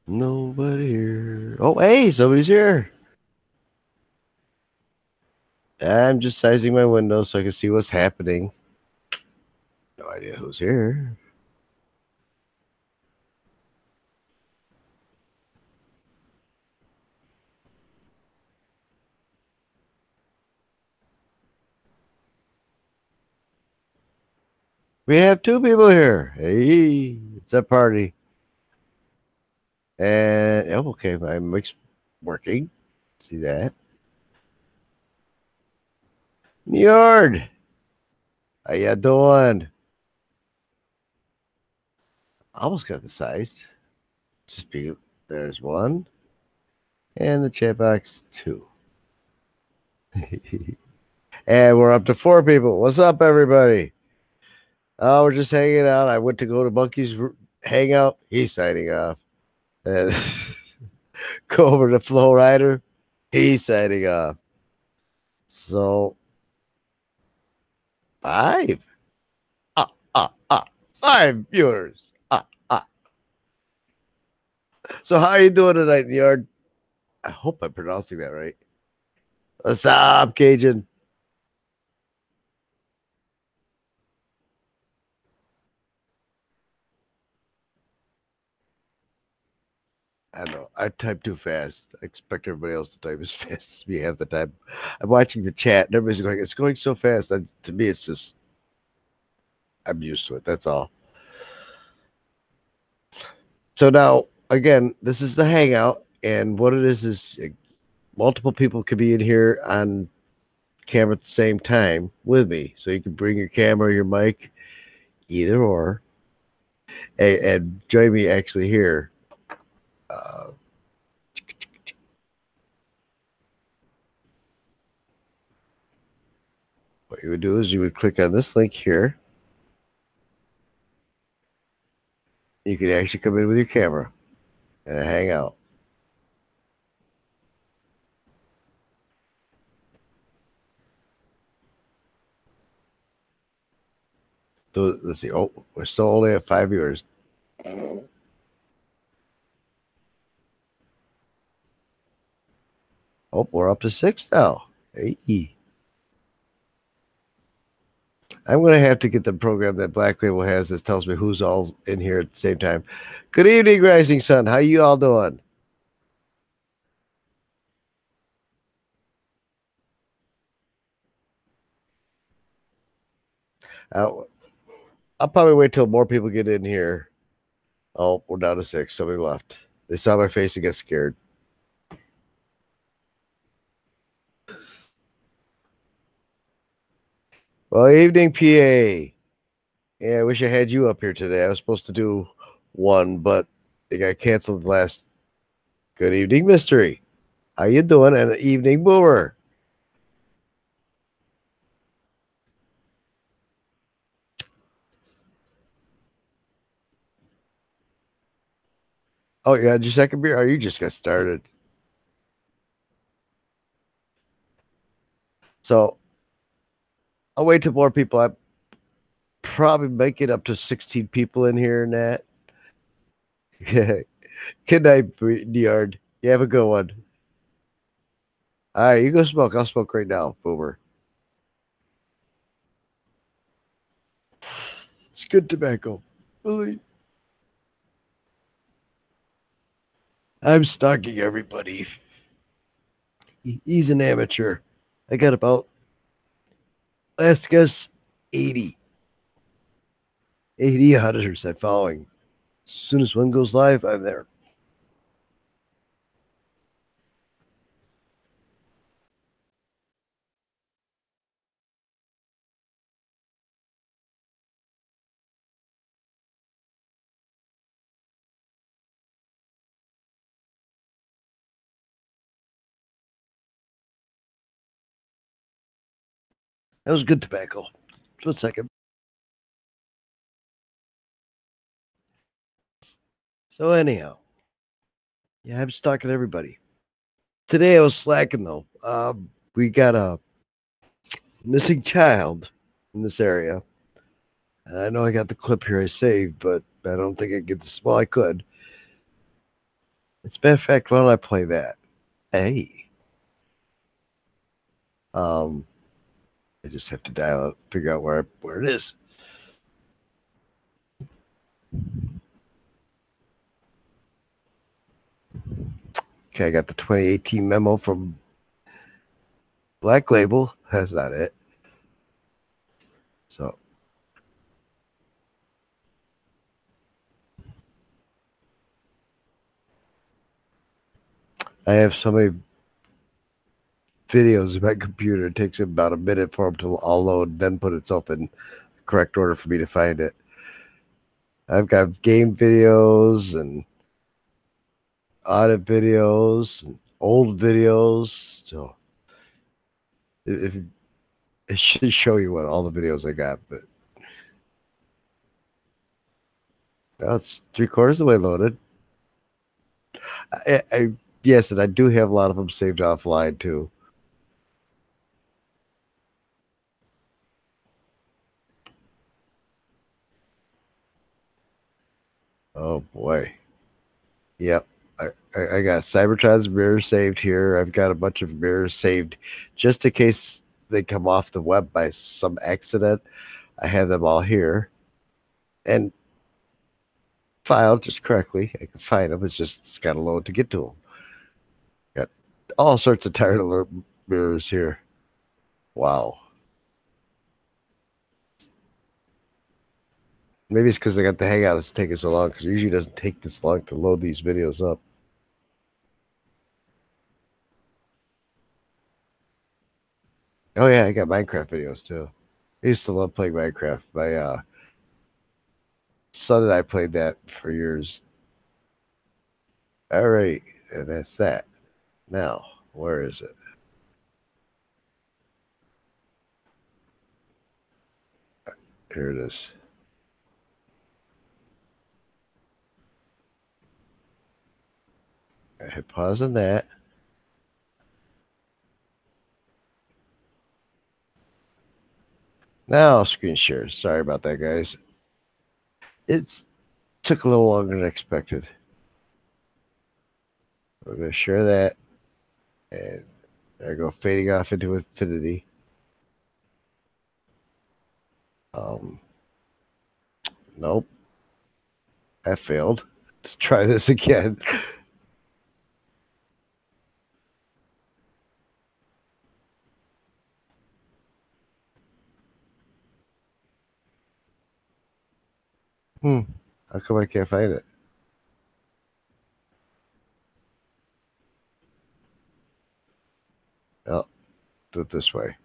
Nobody here. Oh, hey, somebody's here. I'm just sizing my window so I can see what's happening. No idea who's here. We have two people here. Hey, it's a party. And oh, okay, my mic's working. See that? Njord, how ya doing? Almost got the size. Just be there's one, and the chat box two. And we're up to four people. What's up, everybody? Oh, we're just hanging out. I went to go to Monkey's hangout. He's signing off. And go over to Flow Rider. He's signing off. So five. Ah, ah, ah. Five viewers. Ah, ah. So how are you doing tonight in the yard? I hope I'm pronouncing that right. What's up, Cajun? I know. I type too fast. I expect everybody else to type as fast as me half the time. I'm watching the chat and everybody's going, it's going so fast. And to me, it's just, I'm used to it. That's all. So now, again, this is the Hangout. And what it is multiple people could be in here on camera at the same time with me. So you can bring your camera, your mic, either or, and join me actually here. Uh, what you would do is you would click on this link here. You could actually come in with your camera and hang out. So let's see. Oh, we're still only at 5 viewers. Oh, we're up to 6 now. Hey. I'm going to have to get the program that BlackLab3l has that tells me who's all in here at the same time. Good evening, Rising Sun. How you all doing? I'll probably wait till more people get in here. Oh, we're down to 6. Somebody left. They saw my face and got scared. Well, evening, PA. Yeah, I wish I had you up here today. I was supposed to do one, but it got canceled last. Good evening, Mystery. How you doing? And evening, Boomer. Oh, you had your second beer? Oh, you just got started. So I'll wait till more people. I probably make it up to 16 people in here and that. Good night, Yard. You have a good one. All right, you go smoke. I'll smoke right now, Boomer. It's good tobacco. Really. I'm stalking everybody. He's an amateur. I got about, last guess, 80. 80 auditors I'm following. As soon as one goes live, I'm there. That was good tobacco. Just 1 second. So anyhow, yeah, I'm stalking everybody. Today I was slacking though. We got a missing child in this area. And I know I got the clip here I saved, but I don't think I get this. Well, I could. As a matter of fact, why don't I play that? Hey. I just have to dial it, figure out where it is. Okay, I got the 2018 memo from Black Label. That's not it. So I have so many videos in my computer. It takes about a minute for them to all load, then put itself in the correct order for me to find it. I've got game videos and audit videos and old videos. So if it should show you what all the videos I got, but now it's 3/4 of the way loaded. Yes, and I do have a lot of them saved offline too. Oh boy. Yep. I got Cybertron's mirrors saved here. I've got a bunch of mirrors saved just in case they come off the web by some accident. I have them all here and filed just correctly. I can find them. It's got to load to get to them. Got all sorts of tired alert mirrors here. Wow. Maybe it's because I got the Hangout. It's taking so long because it usually doesn't take this long to load these videos up. Oh yeah, I got Minecraft videos too. I used to love playing Minecraft. My son and I played that for years. All right, and that's that. Now, where is it? Here it is. I hit pause on that. Now screen share. Sorry about that, guys. It's took a little longer than expected. We're gonna share that, and there I go, fading off into infinity. Um, nope, I failed. Let's try this again. Hmm. How come I can't find it? Oh, do it this way.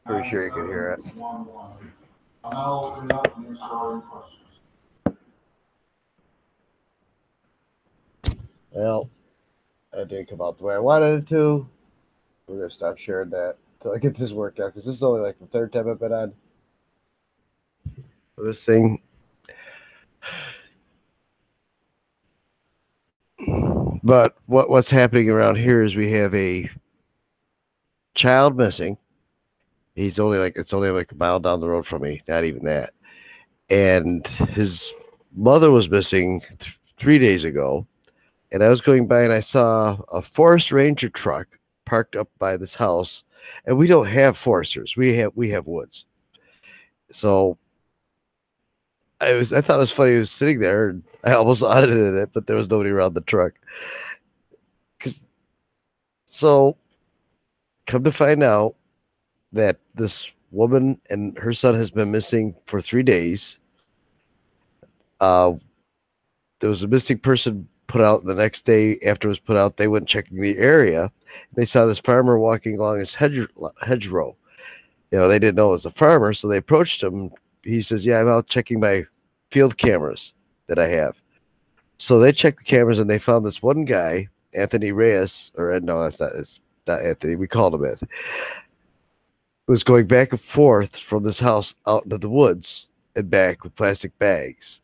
Pretty sure you can hear it. Well, that didn't come out the way I wanted it to. We're gonna stop sharing that until I get this worked out because this is only like the third time I've been on for this thing. But what's happening around here is we have a child missing. He's only like it's only like a mile down the road from me, not even that. And his mother was missing 3 days ago. And I was going by and I saw a forest ranger truck parked up by this house. And we don't have foresters. We have woods. So I thought it was funny. He was sitting there and I almost audited it, but there was nobody around the truck. So come to find out that this woman and her son has been missing for 3 days. Uh, there was a missing person put out the next day after it was put out. They went checking the area. They saw this farmer walking along his hedgerow. They didn't know it was a farmer, so they approached him. He says, "Yeah, I'm out checking my field cameras that I have." So they checked the cameras and they found this one guy, Anthony Reyes, or no, that's not. It's not Anthony. We called him Anthony. was going back and forth from this house out into the woods and back with plastic bags.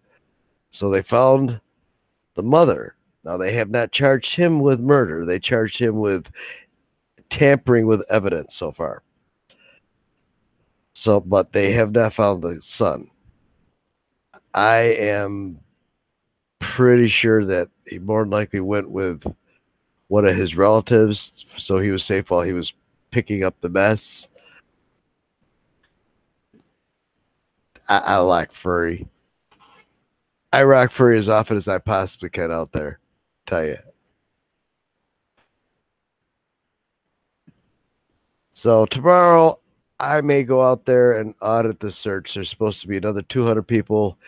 So they found the mother. Now, they have not charged him with murder. They charged him with tampering with evidence so far. So, but they have not found the son. I am pretty sure that he more than likely went with one of his relatives, so he was safe while he was picking up the mess. I like Furry. I rock Furry as often as I possibly can out there. Tell you. So tomorrow, I may go out there and audit the search. There's supposed to be another 200 people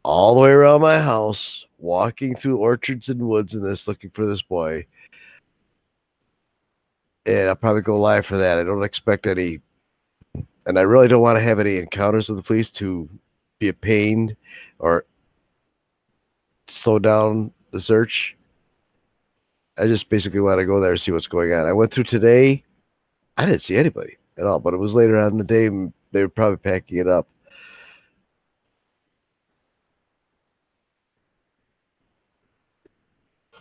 all the way around my house, walking through orchards and woods and this, looking for this boy. And I'll probably go live for that. I don't expect any, and I really don't want to have any encounters with the police to be a pain or slow down the search. I just basically want to go there and see what's going on. I went through today. I didn't see anybody at all, but it was later on in the day. And they were probably packing it up.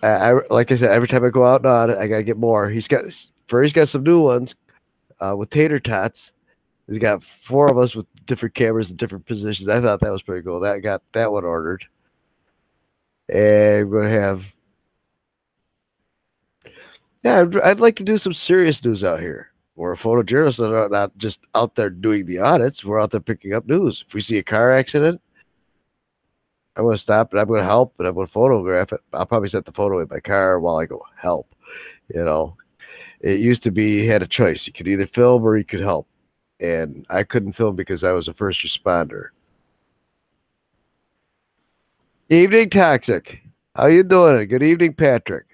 Like I said, every time I go out and audit, I gotta get more. Furry's got some new ones with tater tots. He's got 4 of us with different cameras in different positions. I thought that was pretty cool. That got that one ordered. And we're gonna have, yeah, I'd like to do some serious news out here. We're a photojournalist, and not just out there doing the audits. We're out there picking up news. If we see a car accident, I'm going to stop and I'm going to help and I'm going to photograph it. I'll probably set the photo in my car while I go help. You know, it used to be you had a choice. You could either film or you could help. And I couldn't film because I was a first responder. Evening, Toxic. How you doing? Good evening, Patrick.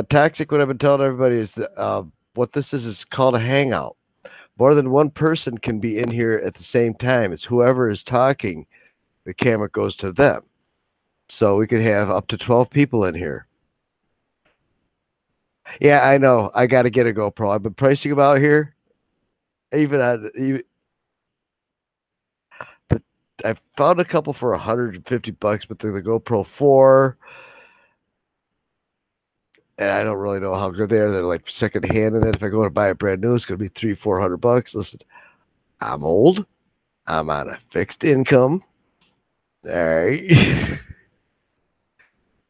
Toxic, what I've been telling everybody is that what this is called a hangout. More than one person can be in here at the same time. It's whoever is talking, the camera goes to them. So we could have up to 12 people in here. Yeah, I know. I got to get a GoPro. I've been pricing them out here. But I found a couple for $150, but they're the GoPro 4. And I don't really know how good they are. They're like secondhand. And then if I go to buy a brand new, it's going to be $300-400. Listen, I'm old. I'm on a fixed income. All right.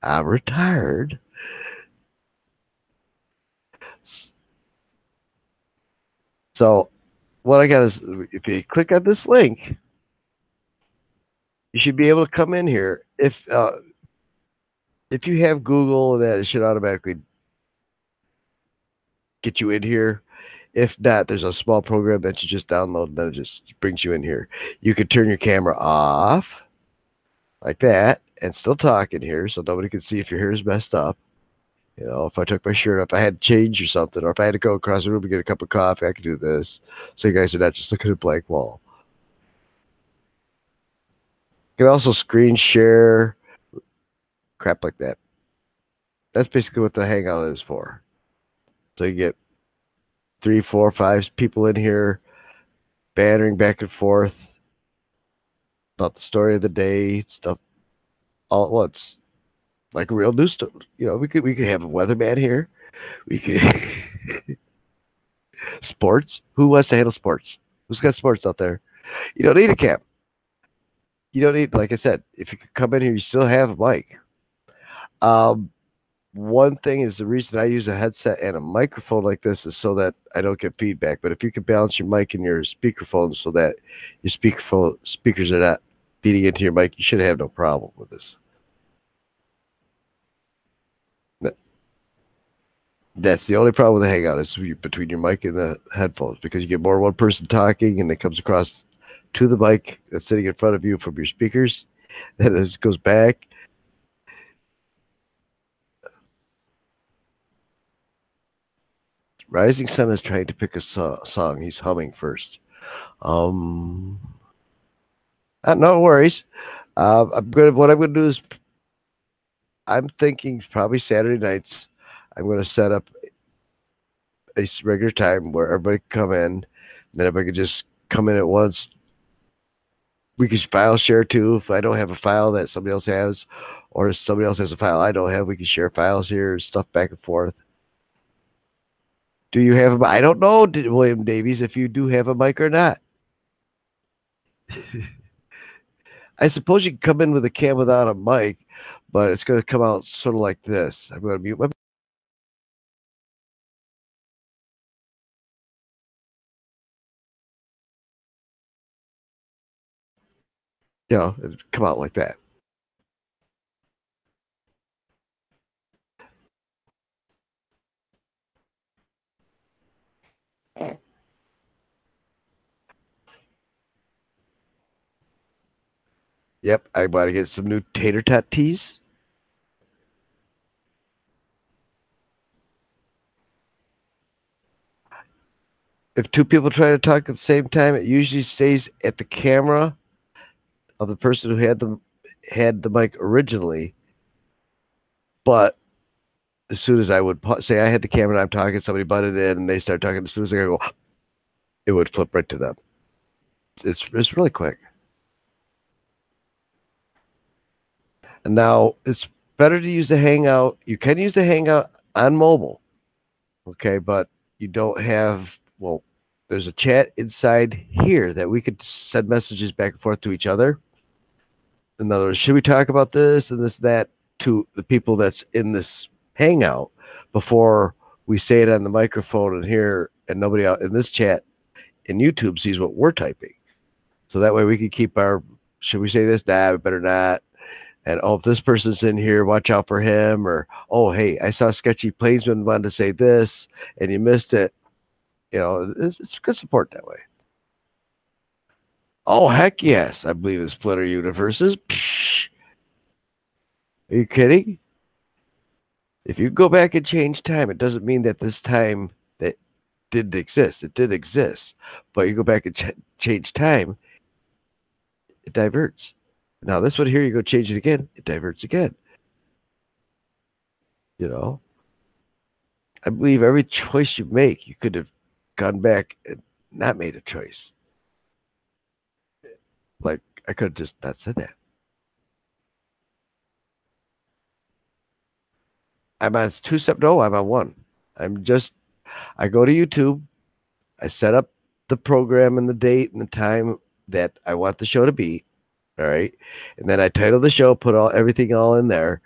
I'm retired. So what I got is, if you click on this link, you should be able to come in here. If you have Google, that it should automatically get you in here. If not, there's a small program that you just download and then it just brings you in here. You could turn your camera off like that and still talk in here so nobody can see if your hair is messed up. You know, if I took my shirt off, if I had to change or something, or if I had to go across the room and get a cup of coffee, I could do this. So you guys are not just looking at a blank wall. You can also screen share, crap like that. That's basically what the Hangout is for. So you get 3, 4, 5 people in here, bantering back and forth about the story of the day, stuff all at once, like a real news story. You know, we could have a weatherman here. We could sports. Who wants to handle sports? Who's got sports out there? You don't need a cam. You don't need, like I said, if you could come in here, you still have a mic. One thing is the reason I use a headset and a microphone like this is so that I don't get feedback. But if you can balance your mic and your speakerphone so that your speakers are not feeding into your mic, you should have no problem with this. That's the only problem with the Hangout is between your mic and the headphones, because you get more one person talking and it comes across to the mic that's sitting in front of you from your speakers. Then it goes back. Rising Sun is trying to pick a song. He's humming first. No worries. What I'm gonna do is I'm thinking probably Saturday nights. I'm going to set up a regular time where everybody can come in. Then everybody can just come in at once. We can file share too. If I don't have a file that somebody else has, or if somebody else has a file I don't have, we can share files here, stuff back and forth. Do you have a? I don't know, William Davies, if you do have a mic or not. I suppose you can come in with a cam without a mic, but it's going to come out sort of like this. I'm going to mute my. It'll come out like that. Yep, I want to get some new tater tot teas. If two people try to talk at the same time, it usually stays at the camera of the person who had the mic originally. But as soon as I would say I had the camera and I'm talking, somebody butted in and they start talking. As soon as I go, it would flip right to them. It's really quick. And now it's better to use the Hangout. You can use the Hangout on mobile, okay, but you don't have, well, there's a chat inside here that we could send messages back and forth to each other. In other words, should we talk about this and this, that to the people that's in this Hangout before we say it on the microphone and here, and nobody out in this chat in YouTube sees what we're typing. So that way we can keep our, should we say this? Nah, we better not. And oh, if this person's in here, watch out for him. Or oh, hey, I saw Sketchy Plainsman wanted to say this, and you missed it. It's good support that way. Oh heck yes, I believe in Splinter Universes. Psh, are you kidding? If you go back and change time, it doesn't mean that this time that didn't exist. It did exist, but you go back and change time, it diverts. Now this one here, you go change it again, it diverts again. I believe every choice you make, you could have gone back and not made a choice. Like I could have just not said that. I'm on two step. No, I'm on one. I go to YouTube. I set up the program and the date and the time that I want the show to be. All right. And then I title the show, put everything all in there.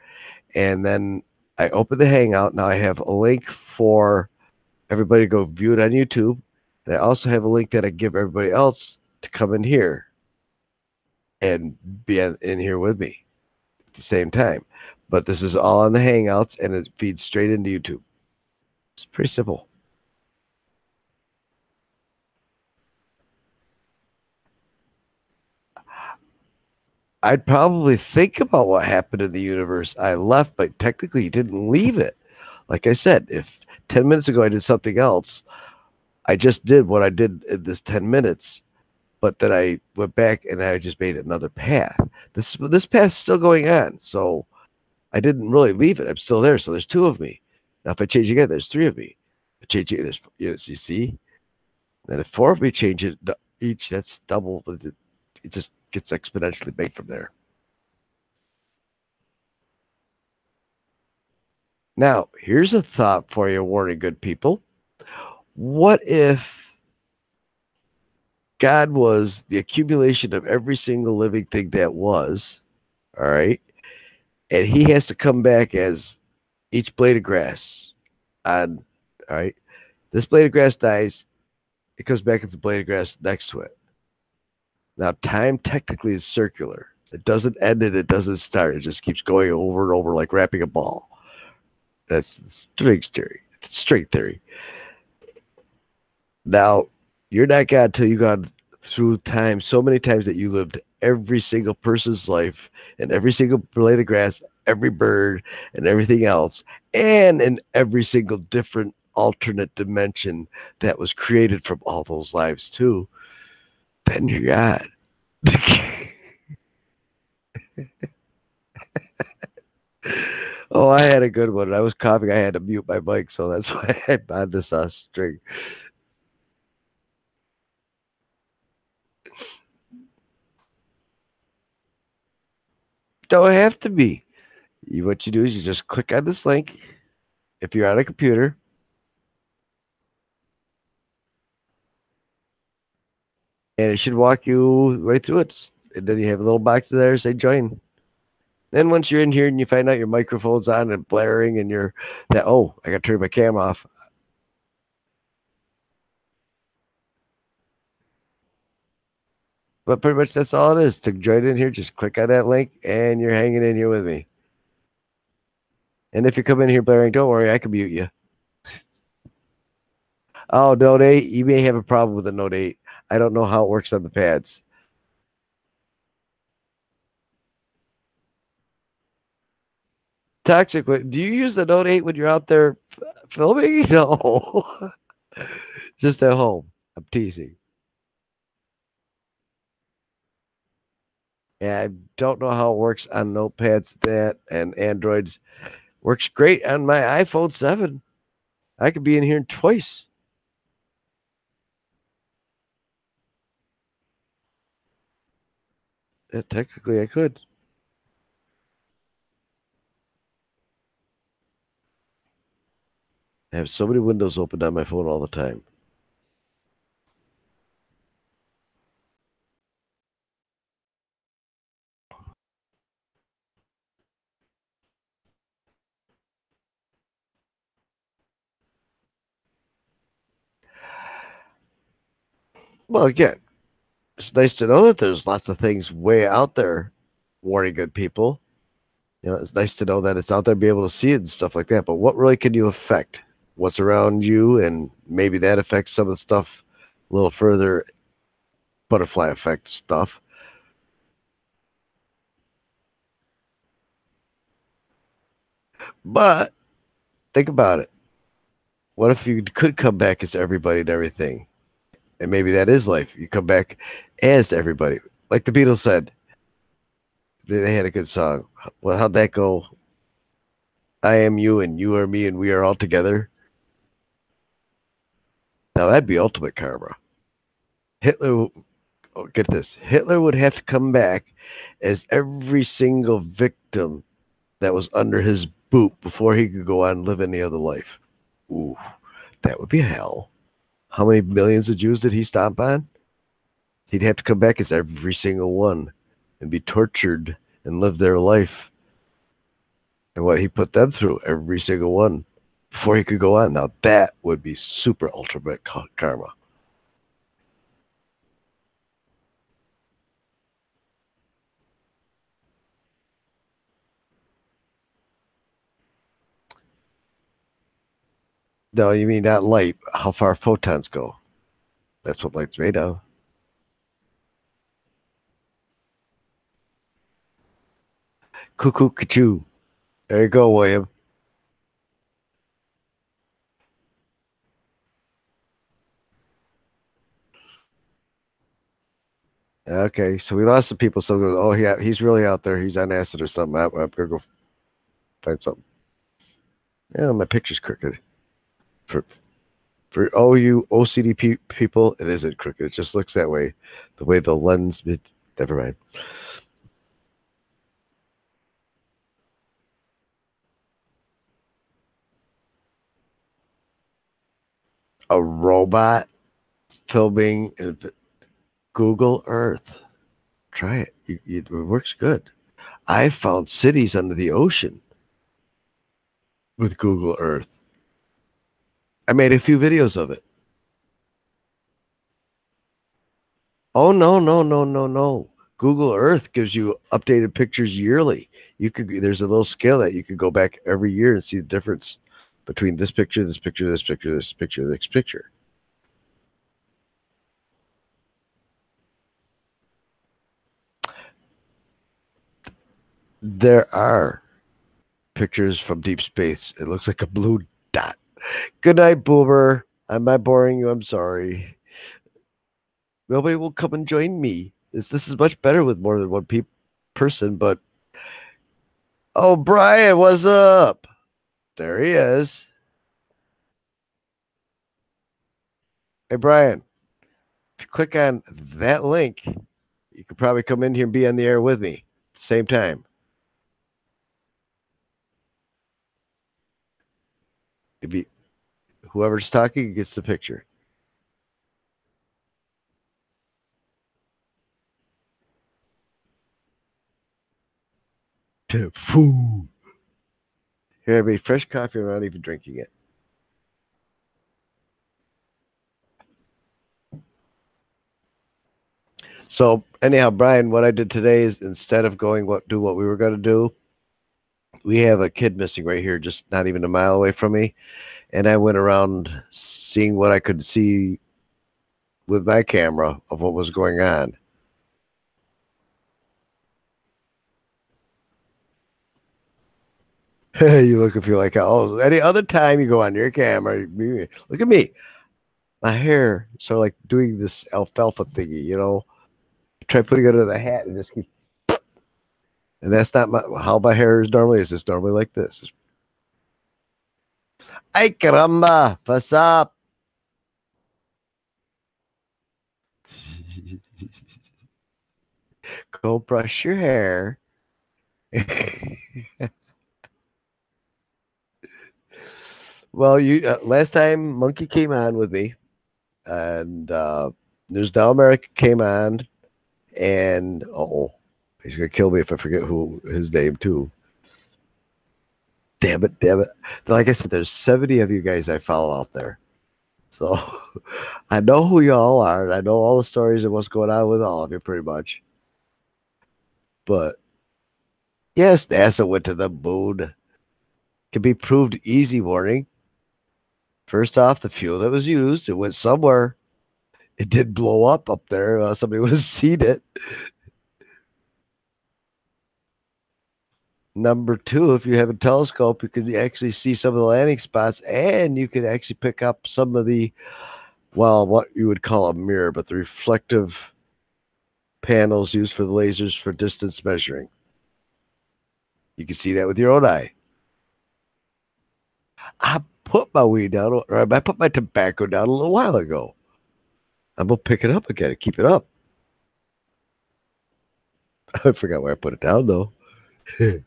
And then I open the Hangout. Now I have a link for everybody to go view it on YouTube. And I also have a link that I give everybody else to come in here and be in here with me at the same time. But this is all on the Hangouts and it feeds straight into YouTube. It's pretty simple. I'd probably think about what happened in the universe I left, but technically you didn't leave it. Like I said, if 10 minutes ago I did something else, I just did what I did in this 10 minutes, but then I went back and I just made another path. This path's still going on, so I didn't really leave it. I'm still there, so there's two of me. Now if I change again, there's three of me. If I change it, there's you see. Then if four of me change it each, that's double. It just gets exponentially big from there. Now, here's a thought for you, warning good people. What if God was the accumulation of every single living thing that was, all right, and he has to come back as each blade of grass on, all right, this blade of grass dies, it comes back as the blade of grass next to it. Now, time technically is circular. It doesn't end and it doesn't start. It just keeps going over and over like wrapping a ball. That's string theory. It's string theory. Now, you're not God until you've gone through time so many times that you lived every single person's life and every single blade of grass, every bird, and everything else, and in every single different alternate dimension that was created from all those lives too. Then you're God. Oh, I had a good one. I was coughing. I had to mute my mic, so that's why I had this string. Don't have to be. What you do is you just click on this link if you're on a computer, and it should walk you right through it. And then you have a little box there say join. Then once you're in here and you find out your microphone's on and blaring and you're that, oh, I got to turn my camera off. But pretty much that's all it is. To join in here, just click on that link and you're hanging in here with me. And if you come in here blaring, don't worry, I can mute you. Oh, Note 8, you may have a problem with the Note 8. I don't know how it works on the pads. Toxic, do you use the Note 8 when you're out there filming? No. Just at home. I'm teasing. Yeah, I don't know how it works on notepads that and Androids. Works great on my iPhone 7. I could be in here twice. Yeah, technically, I could. I have so many windows open on my phone all the time. Well, again, it's nice to know that there's lots of things way out there warning good people. It's nice to know that it's out there, be able to see it and stuff like that. But what really can you affect? What's around you, and maybe that affects some of the stuff a little further. Butterfly effect stuff. But think about it. What if you could come back as everybody and everything? And maybe that is life. You come back as everybody. Like the Beatles said, they had a good song. Well, how'd that go? I am you and you are me and we are all together. Now that'd be ultimate karma. Hitler, oh, get this. Hitler would have to come back as every single victim that was under his boot before he could go on and live any other life. Ooh, that would be hell. How many millions of Jews did he stomp on? He'd have to come back as every single one and be tortured and live their life and what he put them through, every single one, before he could go on. Now that would be super ultimate karma. No, you mean not light, how far photons go. That's what light's made of. Cuckoo, cuckoo. There you go, William. Okay, so we lost some people. So, oh yeah, he's really out there. He's on acid or something. I'm gonna go find something. Yeah, my picture's crooked. For all you OCD people, it isn't crooked. It just looks that way. The way the lens. Never mind. A robot filming Google Earth. Try it. It works good. I found cities under the ocean with Google Earth. I made a few videos of it. Oh no, no, no, no, no. Google Earth gives you updated pictures yearly. There's a little scale that you could go back every year and see the difference between this picture, this picture, this picture, this picture, this picture. There are pictures from deep space. It looks like a blue dot. Good night, Boomer. Am I boring you? I'm sorry. Nobody will come and join me. This is much better with more than one person, but Oh, Brian, what's up? There he is. Hey, Brian, if you click on that link, you could probably come in here and be on the air with me at the same time. If you, whoever's talking gets the picture. Foo. Here, everybody, fresh coffee. I'm not even drinking it. So anyhow, Brian, what I did today is instead of going what we were going to do, we have a kid missing right here, just not even a mile away from me, and I went around seeing what I could see with my camera of what was going on. You look and feel like, oh, any other time you go on your camera, look at me. My hair sort of like doing this alfalfa thingy, Try putting it under the hat and just keep, and that's not how my hair is normally. It's just normally like this. Ay caramba, what's up? Go brush your hair. Well, you last time Munkay came on with me, and News Now America came on, and he's gonna kill me if I forget who his name too. Damn it, damn it! Like I said, there's 70 of you guys I follow out there, so I know who you all are, and I know all the stories and what's going on with all of you, pretty much. But yes, NASA went to the moon. Can be proved easy. Warning. First off, the fuel that was used, it went somewhere. It did blow up there. Somebody would have seen it. Number two, if you have a telescope, you can actually see some of the landing spots, and you can actually pick up some of the, well, what you would call a mirror, but the reflective panels used for the lasers for distance measuring. You can see that with your own eye. I put my weed down, or I put my tobacco down a little while ago. I'm gonna pick it up again and keep it up. I forgot where I put it down though. And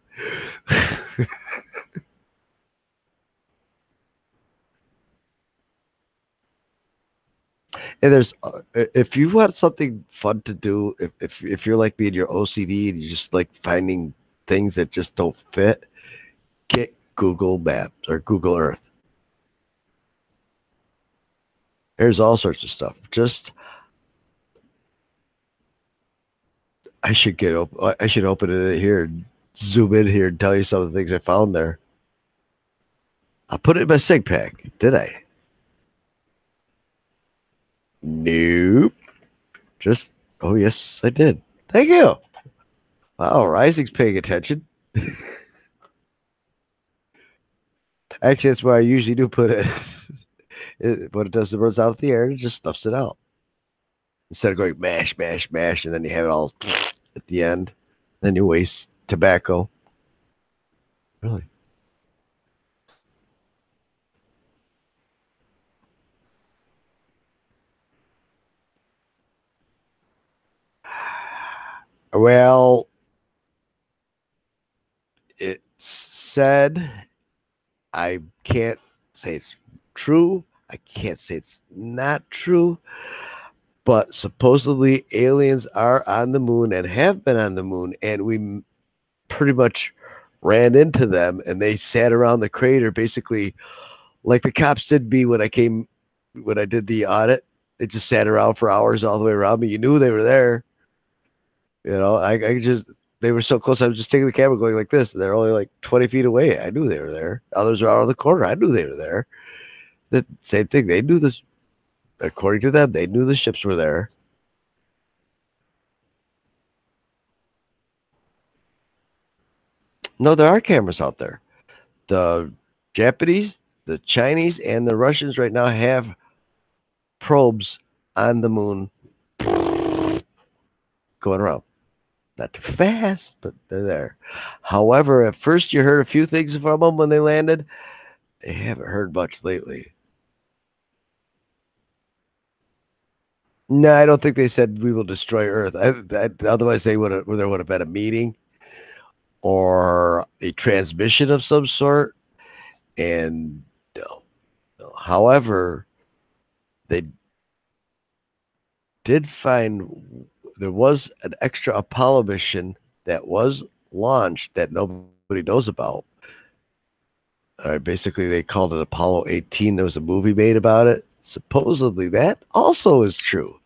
there's if you want something fun to do, if you're like me and you're OCD and you just like finding things that just don't fit, get Google Maps or Google Earth. There's all sorts of stuff. Just I should open it here, zoom in here, and tell you some of the things I found there. I put it in my sig pack, did I? Nope. Just oh yes, I did. Thank you. Wow, Rising's paying attention. Actually, that's where I usually do put it. What it does, it runs out of the air and it just stuffs it out. Instead of going mash, mash, mash, and then you have it all at the end. Then you waste tobacco. Really? Well, it's said I can't say it's true. I can't say it's not true. But supposedly aliens are on the moon and have been on the moon, and we pretty much ran into them and they sat around the crater basically like the cops did me when I did the audit. They just sat around for hours all the way around me. You knew they were there. I just they were so close. I was just taking the camera going like this. They're only like 20 feet away. I knew they were there. Others are out of the corner. I knew they were there. The same thing. They knew this. According to them, they knew the ships were there. No, there are cameras out there. The Japanese, the Chinese, and the Russians right now have probes on the moon going around. Not too fast, but they're there. However, at first you heard a few things from them when they landed. They haven't heard much lately. No, I don't think they said we will destroy Earth. Otherwise, there would have been a meeting or a transmission of some sort. And no, no. However, they did find there was an extra Apollo mission that was launched that nobody knows about. All right, basically, they called it Apollo 18. There was a movie made about it. Supposedly, that also is true.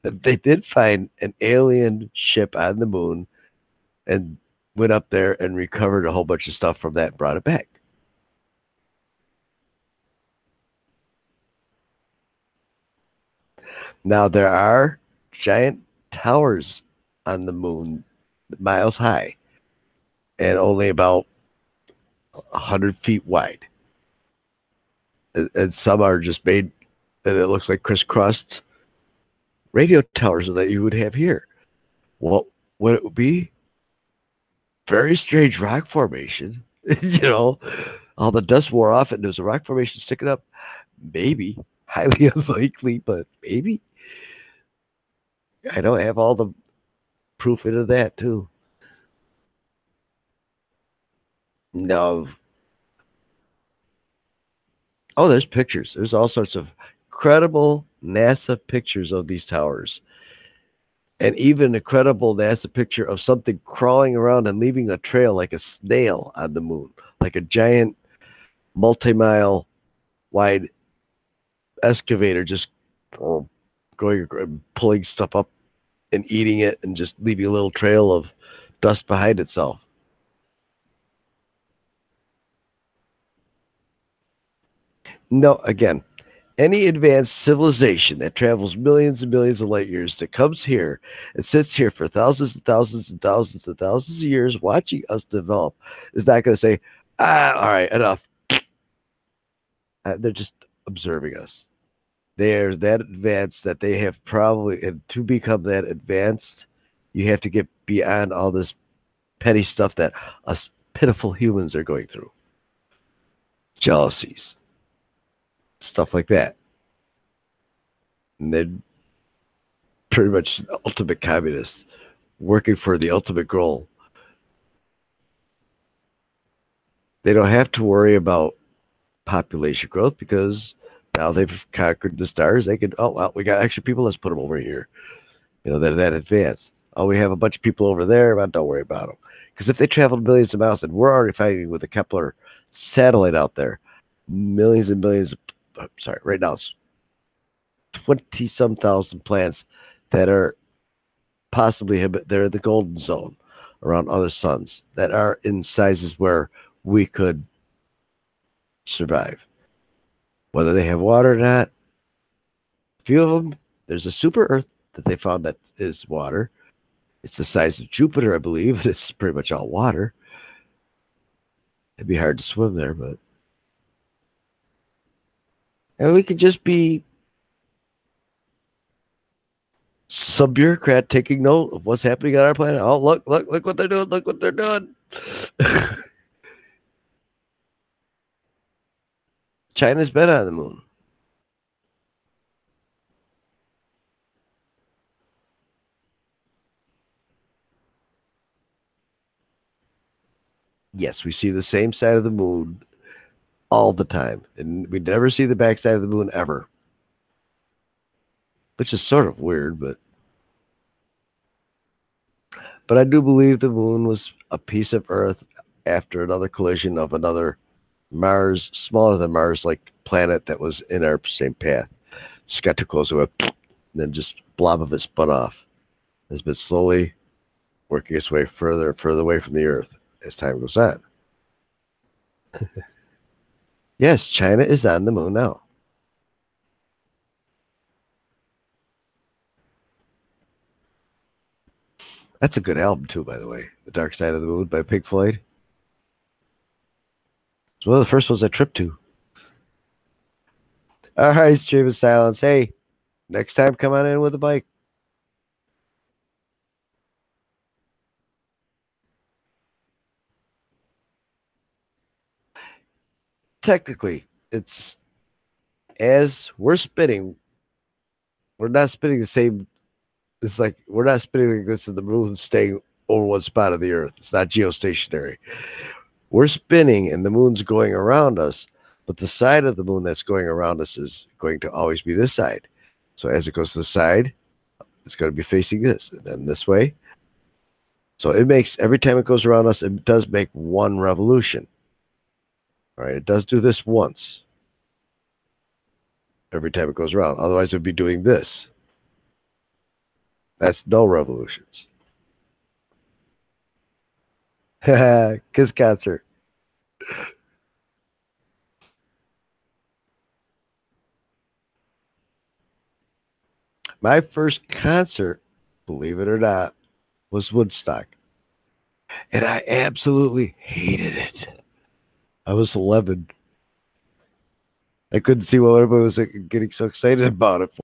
That they did find an alien ship on the moon and went up there and recovered a whole bunch of stuff from that and brought it back. Now, there are giant towers on the moon, miles high, and only about 100 feet wide. And some are just made, and it looks like crisscrossed radio towers that you would have here. What would it be? Very strange rock formation. You know, all the dust wore off and there's a rock formation sticking up. Maybe. Highly unlikely, but maybe. I don't have all the proof into that, too. No. Oh, there's pictures. There's all sorts of credible NASA pictures of these towers. And even a credible NASA picture of something crawling around and leaving a trail like a snail on the moon, like a giant multi-mile wide excavator just going pulling stuff up and eating it and just leaving a little trail of dust behind itself. No, again, any advanced civilization that travels millions and millions of light years that comes here and sits here for thousands and thousands and thousands and thousands of years watching us develop is not going to say, all right, enough. They're just observing us. They are that advanced that they have probably, and to become that advanced, you have to get beyond all this petty stuff that us pitiful humans are going through. Jealousies, stuff like that. And they're pretty much ultimate communists working for the ultimate goal. They don't have to worry about population growth because now they've conquered the stars. They can, oh, well, we got extra people. Let's put them over here. You know, they're that advanced. Oh, we have a bunch of people over there, but don't worry about them. Because if they traveled millions of miles, and we're already fighting with a Kepler satellite out there, millions and millions of, sorry, right now it's 20 some thousand planets that are possibly, they're in the golden zone around other suns that are in sizes where we could survive. Whether they have water or not, a few of them, there's a super Earth that they found that is water. It's the size of Jupiter, I believe. It's pretty much all water. It'd be hard to swim there, but and we could just be some bureaucrat taking note of what's happening on our planet. Oh, look what they're doing. Look what they're doing. China's been on the moon. Yes, we see the same side of the moon all the time, and we never see the backside of the moon ever, which is sort of weird, but I do believe the moon was a piece of Earth after another collision of another Mars, smaller than Mars, like planet that was in our same path. Just got too close to it, and then just a blob of it spun off. Has been slowly working its way further and further away from the Earth as time goes on. Yes, China is on the moon now. That's a good album too, by the way. The Dark Side of the Moon by Pink Floyd. It's one of the first ones I tripped to. All right, Stream of Silence. Hey, next time come on in with a bike. technically, it's as we're spinning, we're not spinning the same. It's like we're not spinning like this, and the moon's staying over one spot of the Earth. It's not geostationary. We're spinning, and the moon's going around us, but the side of the moon that's going around us is going to always be this side. So as it goes to the side, it's going to be facing this, and then this way. So it makes every time it goes around us, it does make one revolution. All right, it does do this once every time it goes around. Otherwise, it'd be doing this. That's no revolutions. Kiss concert. My first concert, believe it or not, was Woodstock. And I absolutely hated it. I was 11. I couldn't see what everybody was getting so excited about it for.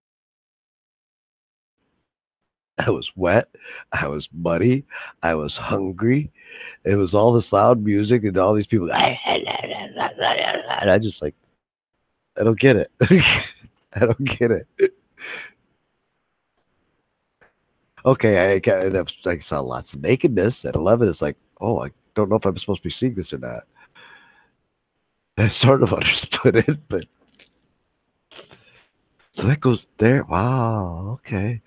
I was wet. I was muddy. I was hungry. It was all this loud music and all these people. And I just like, I don't get it. I don't get it. Okay, I saw lots of nakedness at 11. It's like, oh, I don't know if I'm supposed to be seeing this or not. I sort of understood it, but so that goes there. Wow. Okay.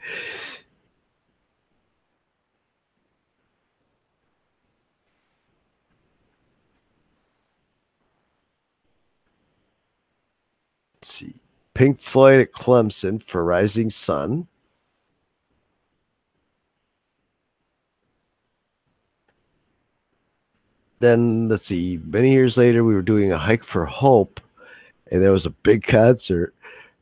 Let's see. Pink Floyd at Clemson for Rising Sun. Then let's see. Many years later, we were doing a hike for Hope, and there was a big concert.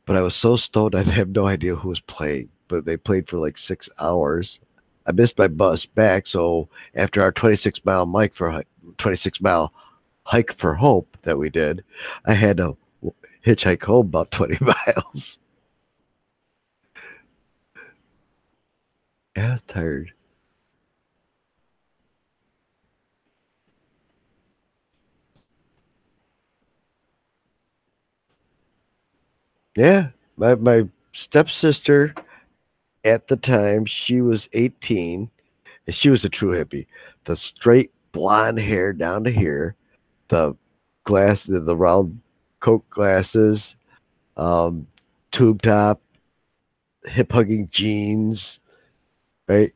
But I was so stoned, I have no idea who was playing. But they played for like 6 hours. I missed my bus back, so after our 26-mile hike for Hope that we did, I had to hitchhike home about 20 miles. Yeah, I was tired. Yeah, my stepsister at the time, she was 18, and she was a true hippie. The straight blonde hair down to here, the the round Coke glasses, um, tube top, hip hugging jeans, right?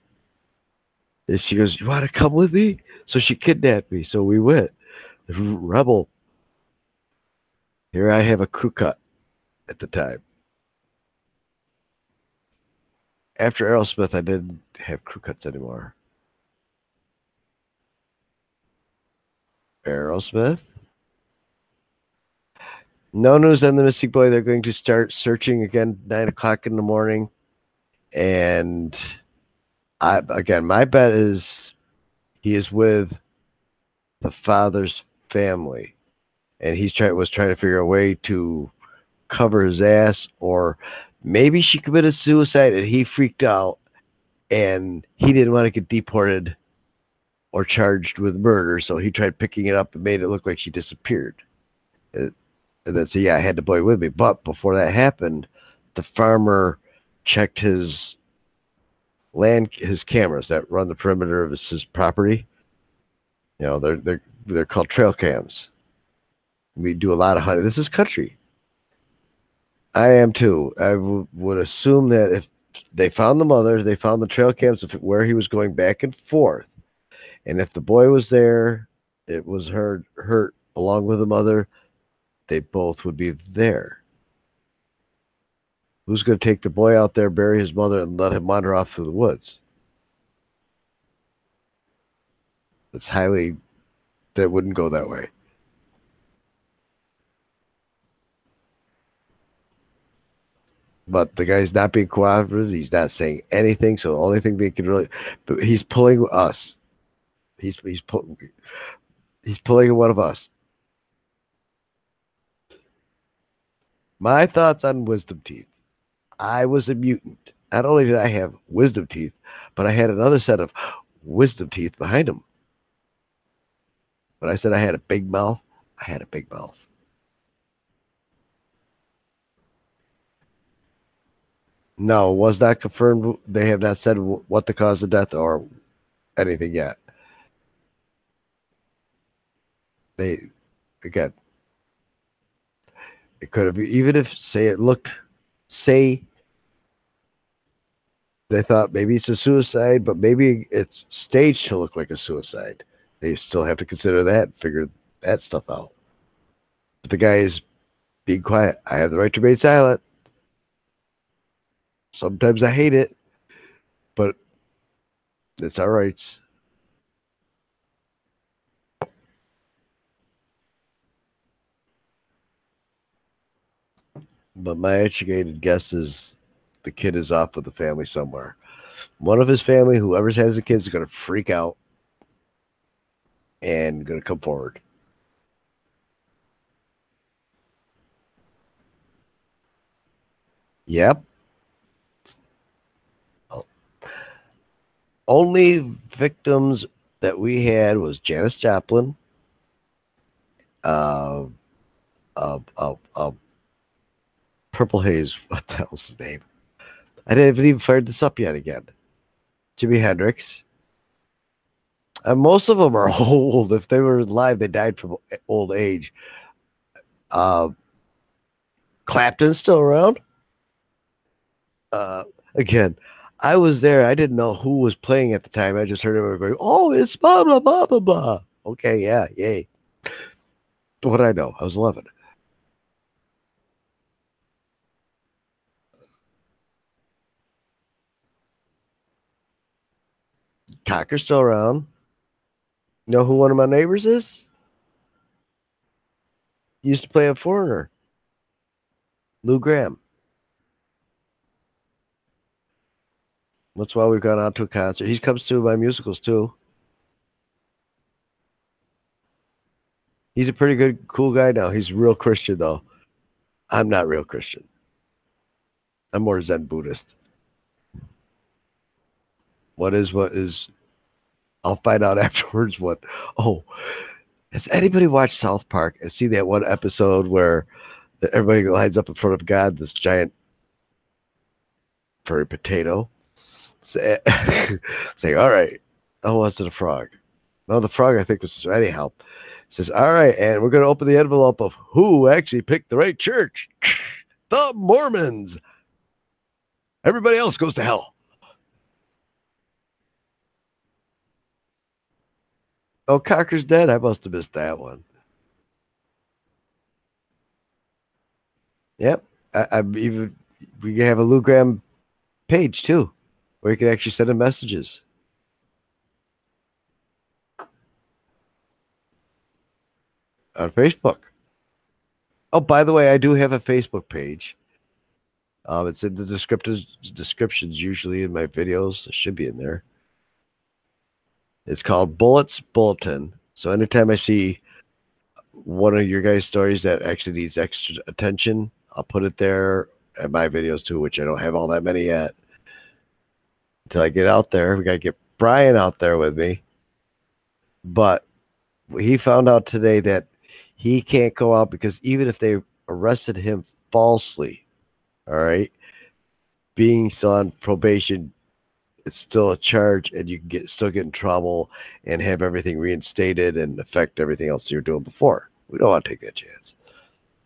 And she goes, "You want to come with me?" So she kidnapped me. So we went. Rebel. Here I have a crew cut at the time. After Aerosmith, I didn't have crew cuts anymore. Aerosmith. No news on the Mystic Boy. They're going to start searching again 9 o'clock in the morning. And again, my bet is he is with the father's family, and was trying to figure a way to cover his ass, or maybe she committed suicide and he freaked out and he didn't want to get deported or charged with murder, so he tried picking it up and made it look like she disappeared. And then say, yeah, I had the boy with me. But before that happened, the farmer checked his cameras that run the perimeter of his property. You know, they're called trail cams. We do a lot of hunting. This is country. I am too. I would assume that if they found the mother, they found the trail cams of where he was going back and forth, and if the boy was there, it was hurt along with the mother. They both would be there. Who's going to take the boy out there, bury his mother, and let him wander off through the woods? It's highly that wouldn't go that way. But the guy's not being cooperative. He's not saying anything. So the only thing they can really, but he's pulling us. He's pulling one of us. My thoughts on wisdom teeth. I was a mutant. Not only did I have wisdom teeth, but I had another set of wisdom teeth behind them. When I said I had a big mouth, I had a big mouth. No, was not confirmed. They have not said what the cause of death or anything yet. They, again, it could have, even if, say, it looked, say, they thought maybe it's a suicide, but maybe it's staged to look like a suicide. They still have to consider that and figure that stuff out. But the guy is being quiet. I have the right to remain silent. Sometimes I hate it, but it's our rights. But my educated guess is the kid is off with the family somewhere. One of his family, whoever has the kids, is going to freak out and going to come forward. Yep. Only victims that we had was Janis Joplin, uh, Purple Haze. What the hell's his name? I didn't even fired this up yet again. Jimi Hendrix. And most of them are old. If they were alive, they died from old age. Uh, Clapton's still around. Again, I was there. I didn't know who was playing at the time. I just heard everyone going, "Oh, it's blah blah blah blah blah." Okay, yeah, yay. What I know, I was 11. Cocker's still around. You know who one of my neighbors is? He used to play a Foreigner. Lou Graham. That's why we've gone out to a concert. He comes to my musicals too. He's a pretty good, cool guy now. He's real Christian though. I'm not real Christian. I'm more Zen Buddhist. What is? I'll find out afterwards. What? Oh, has anybody watched South Park and see that one episode where everybody lines up in front of God, this giant furry potato, say, saying, "All right, oh, was it a frog? No, the frog I think was anyhow." Says, "All right, and we're going to open the envelope of who actually picked the right church, the Mormons. Everybody else goes to hell." Oh, Cocker's dead. I must have missed that one. Yep, I'm even. We have a Lou Graham page too, where you can actually send him messages on Facebook. Oh, by the way, I do have a Facebook page. It's in the descriptions usually in my videos. It should be in there. It's called Bullets Bulletin. So anytime I see one of your guys' stories that actually needs extra attention, I'll put it there at my videos too, which I don't have all that many yet. Until I get out there, we got to get Brian out there with me. But he found out today that he can't go out because even if they arrested him falsely, all right, being still on probation, it's still a charge and you can still get in trouble and have everything reinstated and affect everything else you're doing before. We don't want to take that chance.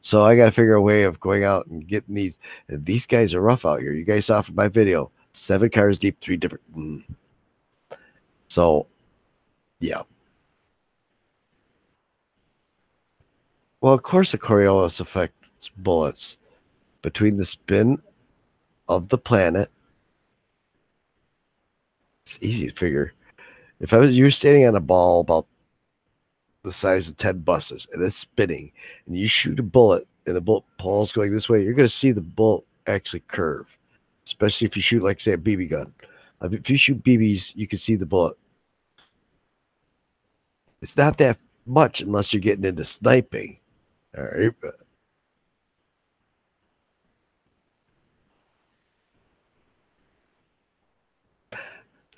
So I got to figure a way of going out and getting these. And these guys are rough out here. You guys saw from my video, 7 cars deep, 3 different. So, yeah. Well, of course, the Coriolis affects bullets. Between the spin of the planet, it's easy to figure. If you were standing on a ball about the size of 10 buses and it's spinning and you shoot a bullet and the bullet pulls going this way, you're going to see the bullet actually curve, especially if you shoot, like, say, a BB gun. If you shoot BBs, you can see the bullet. It's not that much unless you're getting into sniping. All right.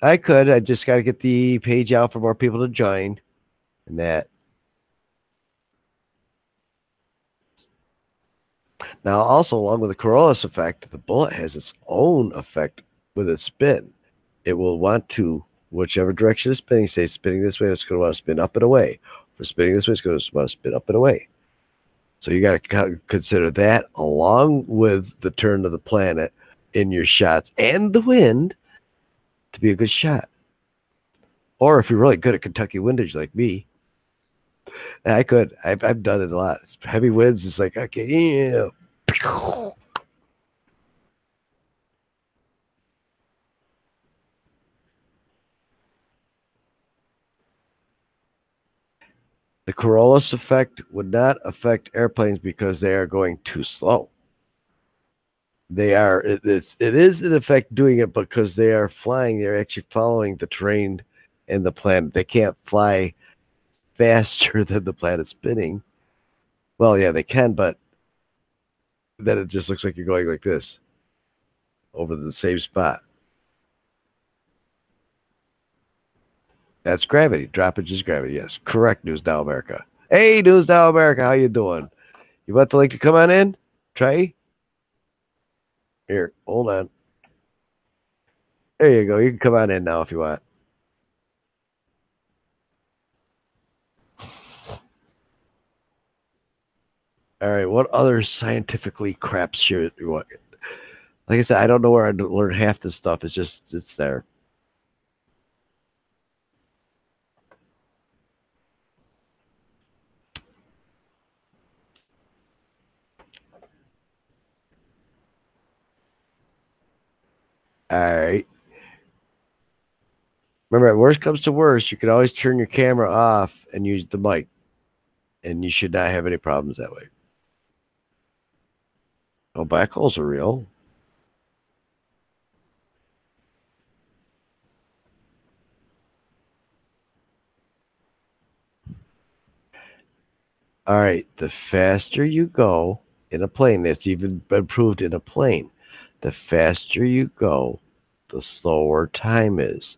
I could. I just got to get the page out for more people to join. And that. Now, also along with the Coriolis effect, the bullet has its own effect with its spin. It will want to, whichever direction it's spinning, say spinning this way, it's going to want to spin up and away. For spinning this way, it's going to want to spin up and away. So you got to consider that along with the turn of the planet in your shots and the wind to be a good shot. Or if you're really good at Kentucky windage like me, I could. I've done it a lot. Heavy winds, it's like, okay, yeah. The Coriolis effect would not affect airplanes because they are going too slow. They are, it is in effect doing it because they are flying. They're actually following the terrain and the planet. They can't fly faster than the planet spinning. Well, yeah, they can, but then it just looks like you're going like this over the same spot. That's gravity. Droppage is gravity. Yes, correct. News Now America. Hey, News Now America, how you doing? You want the link to come on in, Trey? Here, hold on. There you go. You can come on in now if you want. All right. What other scientifically crap shit you want? Like I said, I don't know where I learned half this stuff. It's there. All right. Remember, worst comes to worst, you can always turn your camera off and use the mic, and you should not have any problems that way. Oh, black holes are real. All right. The faster you go in a plane, that's even been proved in a plane, the faster you go, the slower time is.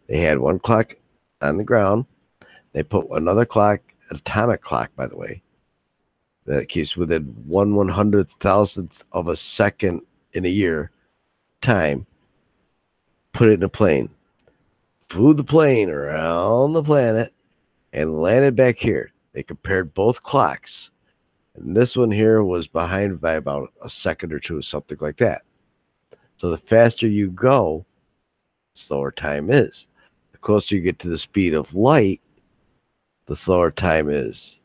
They had one clock on the ground. They put another clock, an atomic clock, by the way, that keeps within 1/100,000th of a second in a year time. Put it in a plane, flew the plane around the planet, and landed back here. They compared both clocks. And this one here was behind by about a second or two, something like that. So the faster you go, the slower time is. The closer you get to the speed of light, the slower time is.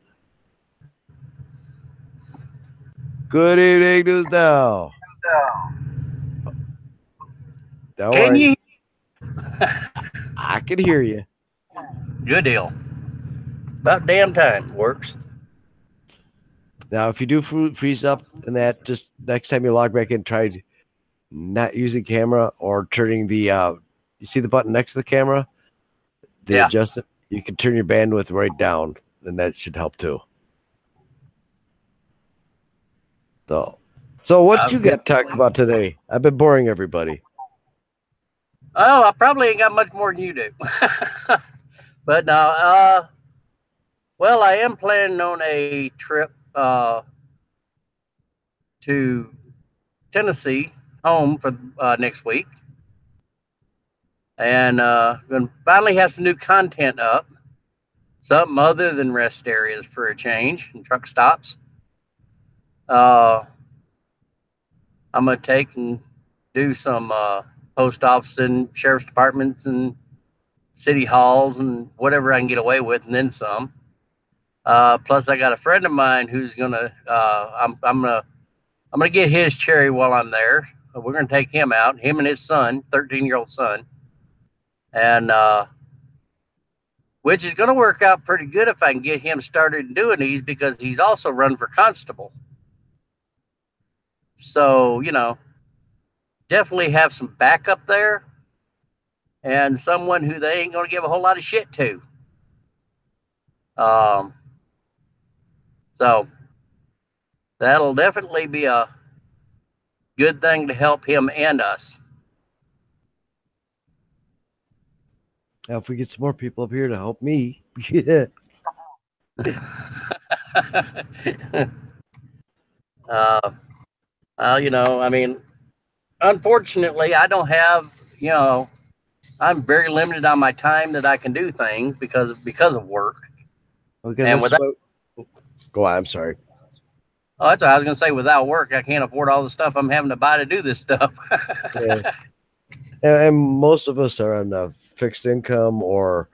Good evening, News Now. Don't Can worry. you? I can hear you. Good deal. About damn time. Works. Now, if you do freeze up and that, just next time you log back in, try not using camera or turning the, you see the button next to the camera? The Yeah. adjustment? You can turn your bandwidth right down, and that should help too. So what you got to talk about today? I've been boring everybody. Oh, I probably ain't got much more than you do. But no, well, I am planning on a trip to Tennessee home for next week. And going to finally have some new content up. Something other than rest areas for a change and truck stops. Uh, I'm going to take and do some post office and sheriff's departments and city halls and whatever I can get away with, and then some. Plus, I got a friend of mine who's gonna. I'm gonna get his cherry while I'm there. We're gonna take him out, him and his son, 13-year-old son, and which is gonna work out pretty good if I can get him started doing these because he's also run for constable. So definitely have some backup there, and someone who they ain't gonna give a whole lot of shit to. Um, so that'll definitely be a good thing to help him and us. Now, if we get some more people up here to help me, yeah. uh, You know, I mean, unfortunately, I don't have, you know, I'm very limited on my time that I can do things because of work. Again, And this is without, what. Go on. I'm sorry. oh, that's what I was going to say. Without work, I can't afford all the stuff I'm having to buy to do this stuff. Yeah. And most of us are on a fixed income or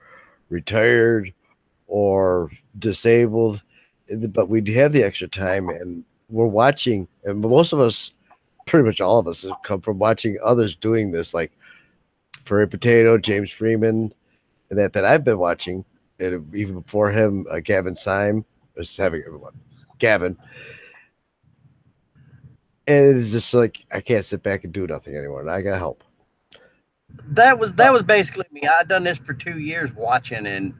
retired or disabled, but we have the extra time and we're watching. And most of us, pretty much all of us, have come from watching others doing this, like Furry Potatoe, James Freeman, and that I've been watching. And even before him, Gavin Seim was having everyone, Gavin. And it's just like I can't sit back and do nothing anymore. And I got help. That was basically me. I'd done this for 2 years, watching and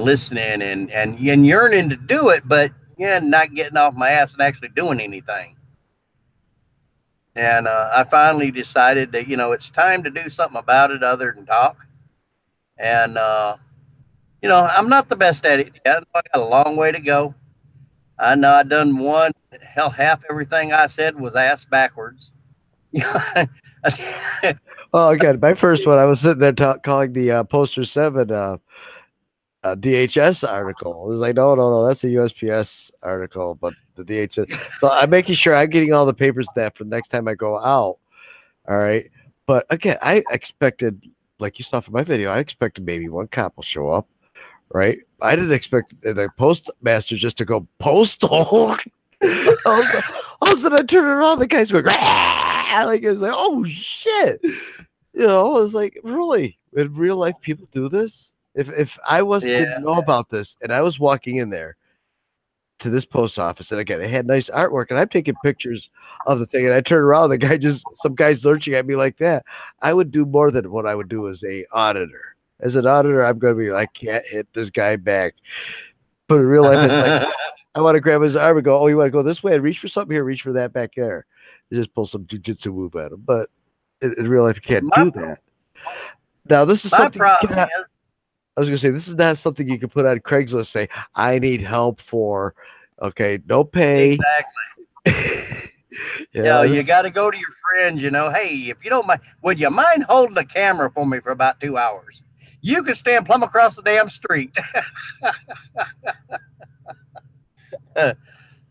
listening and yearning to do it, but yeah, not getting off my ass and actually doing anything. And I finally decided that, you know, it's time to do something about it other than talk. And you know, I'm not the best at it yet. I got a long way to go. I know I done one. Hell, half everything I said was ass backwards. Oh, again, my first one, I was sitting there calling the Poster 7 DHS article. It was like, no, that's a USPS article, but the DHS. So I'm making sure I'm getting all the papers that for next time I go out. All right. But again, I expected, like you saw from my video, I expected maybe one cop will show up, right? I didn't expect the postmaster just to go postal. all of a sudden, I turn around, the guy's going, like, it's like, oh shit. You know, I was like, really? In real life, people do this? If I didn't know about this and I was walking in there to this post office, and again, it had nice artwork, and I'm taking pictures of the thing, and I turn around, some guy's lurching at me like that, I would do more than what I would do as a auditor. As an auditor, I'm going to be like, I can't hit this guy back. But in real life, it's like, I want to grab his arm and go, oh, you want to go this way and reach for something here, reach for that back there. And just pull some jujitsu move at him. But in real life, you can't do that. Now, this is something I was going to say, this is not something you can put on Craigslist, say, I need help for, okay, no pay. Exactly. You got to go to your friends, you know, hey, if you don't mind, would you mind holding the camera for me for about 2 hours? You can stand plumb across the damn street.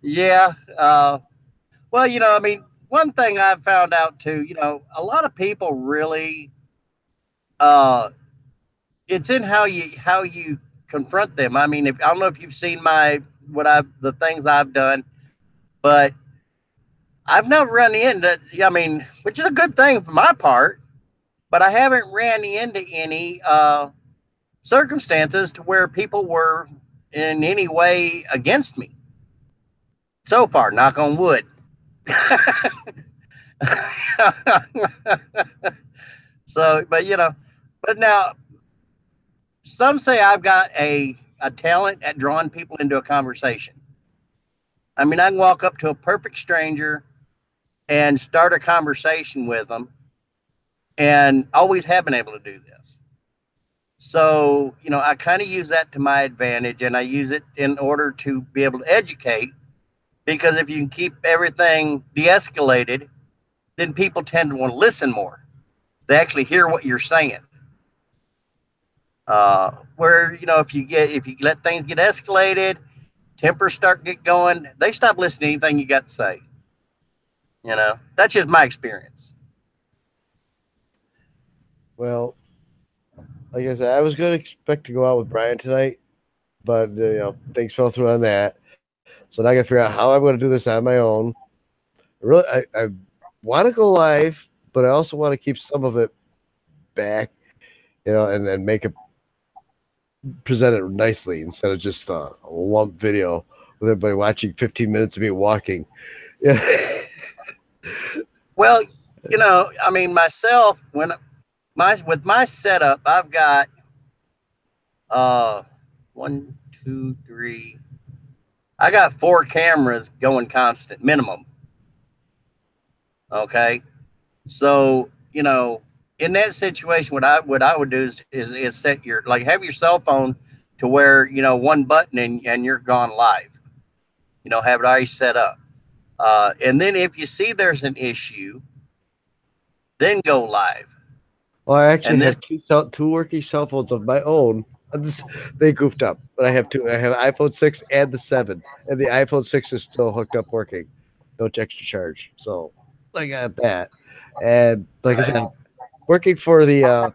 Yeah. Well, you know, I mean, one thing I've found out too, you know, a lot of people really, uh, it's in how you confront them. I mean, I don't know if you've seen the things I've done, but I've not run into. I mean, which is a good thing for my part, but I haven't ran into any circumstances to where people were in any way against me so far. Knock on wood. So, but you know, but now some say I've got a talent at drawing people into a conversation. I mean, I can walk up to a perfect stranger and start a conversation with them, and always have been able to do this. So, you know, I kind of use that to my advantage, and I use it in order to be able to educate. Because if you can keep everything de-escalated, then people tend to want to listen more. They actually hear what you're saying. Where, you know, if you let things get escalated, tempers get going, they stop listening to anything you got to say. You know, that's just my experience. Well, like I said, I was going to expect to go out with Brian tonight, but you know, things fell through on that. So now I got to figure out how I'm going to do this on my own. I want to go live, but I also want to keep some of it back, you know, and then make it present it nicely instead of just a lump video with everybody watching 15 minutes of me walking. Yeah. Well, you know, I mean, myself, with my setup, I've got 1, 2, 3. I got 4 cameras going constant minimum. Okay, so you know, in that situation, what I would do is set have your cell phone to where, you know, one button and you're gone live. You know, have it already set up. And then if you see there's an issue, then go live. Well, I actually And this, have two working cell phones of my own. They goofed up, but I have two. I have an iPhone 6 and the 7, and the iPhone 6 is still hooked up working. No extra charge. So I got that. And like I said, working for the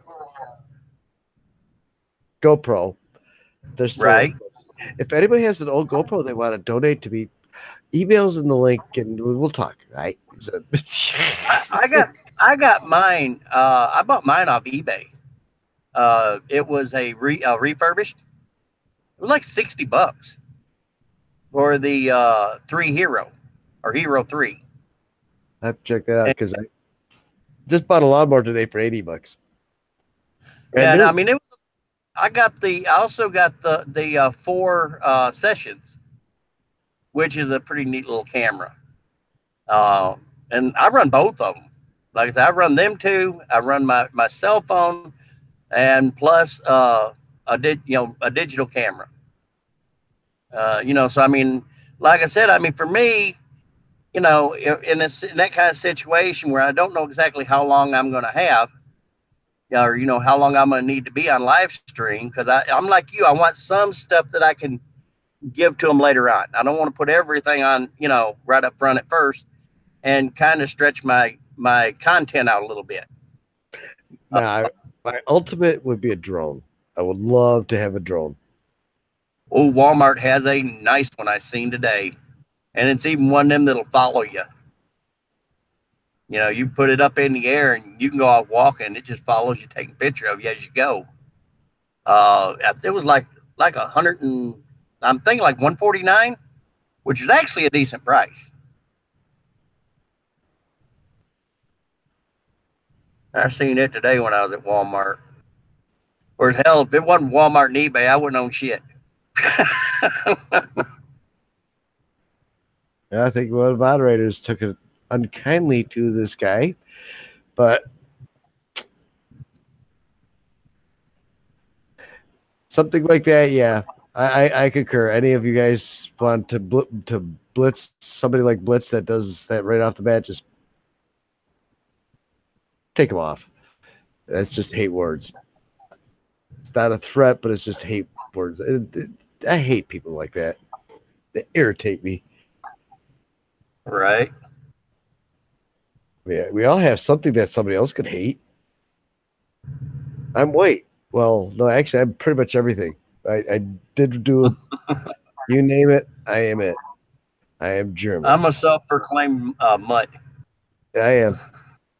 GoPro, there's throwing. right? If anybody has an old GoPro they want to donate to me, emails in the link and we'll talk, right? So, I got mine. I bought mine off eBay. It was refurbished. It was like $60 for the 3 Hero or Hero 3. I have to check that out And, because I just bought a lawnmower today for $80. Brand yeah, and I new. mean, I also got the 4 sessions, which is a pretty neat little camera. Uh, and I run both of them. Like I said, I run them too. I run my cell phone, and plus a digital camera. So I mean, like I said, I mean for me, in that kind of situation where I don't know exactly how long I'm going to have, or how long I'm going to need to be on live stream, because I'm like you, I want some stuff that I can give to them later on. I don't want to put everything on, right up front at first, and kind of stretch my content out a little bit. Now, my ultimate would be a drone. I would love to have a drone. Oh, Walmart has a nice one I seen today, and it's even one of them that'll follow you. You put it up in the air and you can go out walking. It just follows you, taking a picture of you as you go. It was like 100 and I'm thinking like 149, which is actually a decent price. I seen it today when I was at Walmart. Or hell, if it wasn't Walmart and eBay, I wouldn't own shit. Yeah, I think one of the moderators took it unkindly to this guy, but something like that, yeah, I concur. Any of you guys want to blitz somebody like Blitz that does that right off the bat? Just take them off. That's just hate words. It's not a threat, but it's just hate words. I hate people like that. They irritate me. Right. Yeah, we all have something that somebody else could hate. I'm white. Well, no, actually, I'm pretty much everything. I did do you name it, I am it. I am German. I'm a self-proclaimed mutt. I am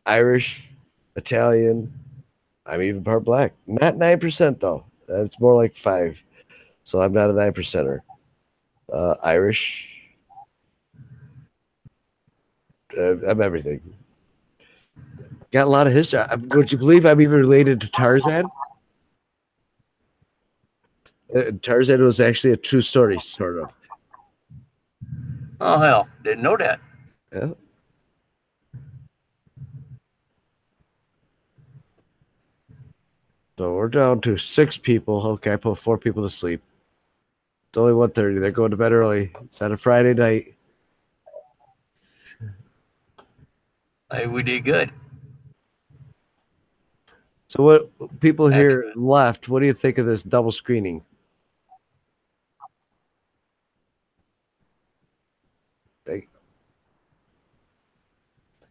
Irish, Italian. I'm even part black. Not 9% though. It's more like 5. So I'm not a 9%er. Irish. I'm everything. Got a lot of history. Would you believe I'm even related to Tarzan? Tarzan was actually a true story, sort of. Oh hell, didn't know that. Yeah. So we're down to 6 people. Okay, I put 4 people to sleep. It's only 1:30. They're going to bed early. It's on a Friday night. Hey, we did good. So what people here Excellent. left, what do you think of this double screening?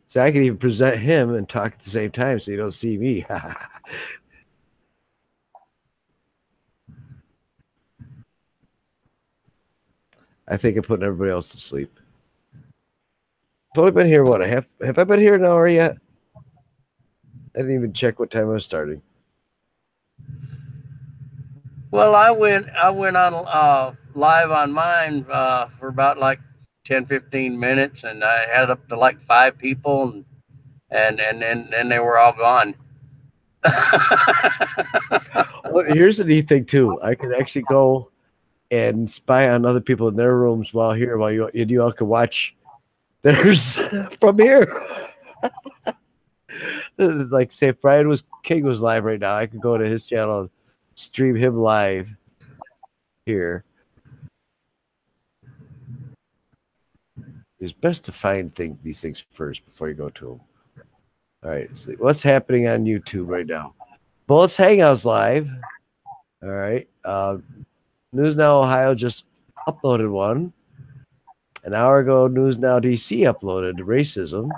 So I can even present him and talk at the same time so you don't see me. I think I'm putting everybody else to sleep. I've only been here, what, have I been here an hour yet? I didn't even check what time I was starting. Well, I went on live on mine for about like 10, 15 minutes, and I had up to like 5 people, and then they were all gone. Well, here's the neat thing too. I can actually go and spy on other people in their rooms while you all can watch theirs from here. Like say if Brian was King was live right now, I could go to his channel and stream him live here. It's best to find these things first before you go to them. All right, so what's happening on YouTube right now? Bullets Hangouts live. All right. News Now Ohio just uploaded one. An hour ago, News Now DC uploaded racism.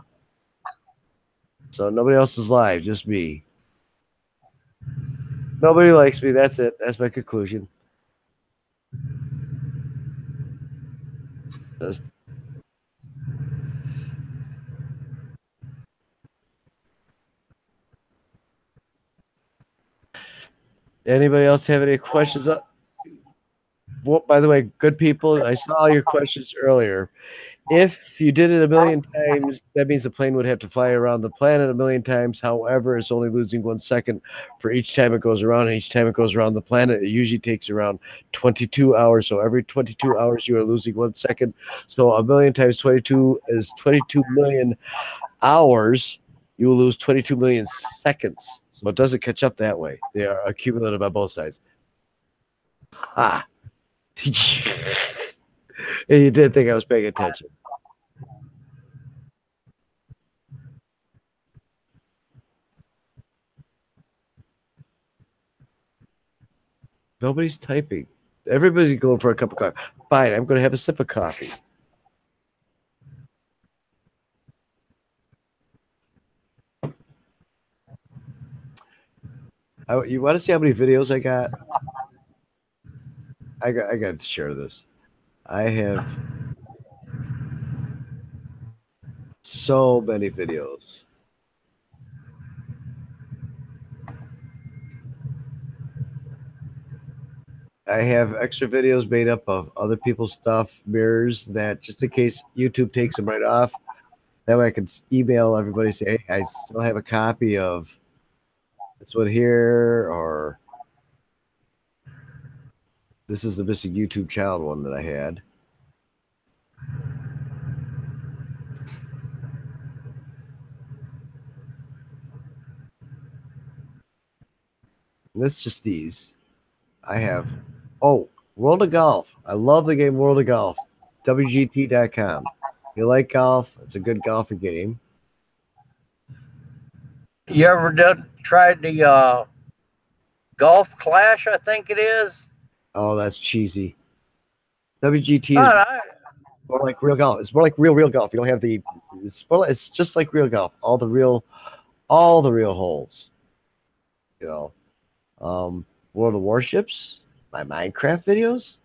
So nobody else is live, just me. Nobody likes me. That's it. That's my conclusion. Anybody else have any questions? Well, by the way, good people, I saw your questions earlier. If you did it a million times, that means the plane would have to fly around the planet a million times. However, it's only losing 1 second for each time it goes around. And each time it goes around the planet, it usually takes around 22 hours. So every 22 hours, you are losing 1 second. So a million times 22 is 22 million hours. You will lose 22 million seconds. So it doesn't catch up that way. They are accumulative on both sides. Ha! And you did think I was paying attention. Nobody's typing. Everybody's going for a cup of coffee. Fine, I'm going to have a sip of coffee. You want to see how many videos I got? I got to share this. I have so many videos. I have extra videos made up of other people's stuff, mirrors, that just in case YouTube takes them right off, that way I can email everybody, say, hey, I still have a copy of this one here, or this is the missing YouTube child one that I had. And that's just these. I have, World of Golf. I love the game World of Golf. WGT.com. If you like golf, it's a good golfing game. You ever tried the Golf Clash, I think it is? Oh, that's cheesy. WGT is more like real golf. It's more like real golf. You don't have the. It's just like real golf. All the real holes. You know, World of Warships, my Minecraft videos.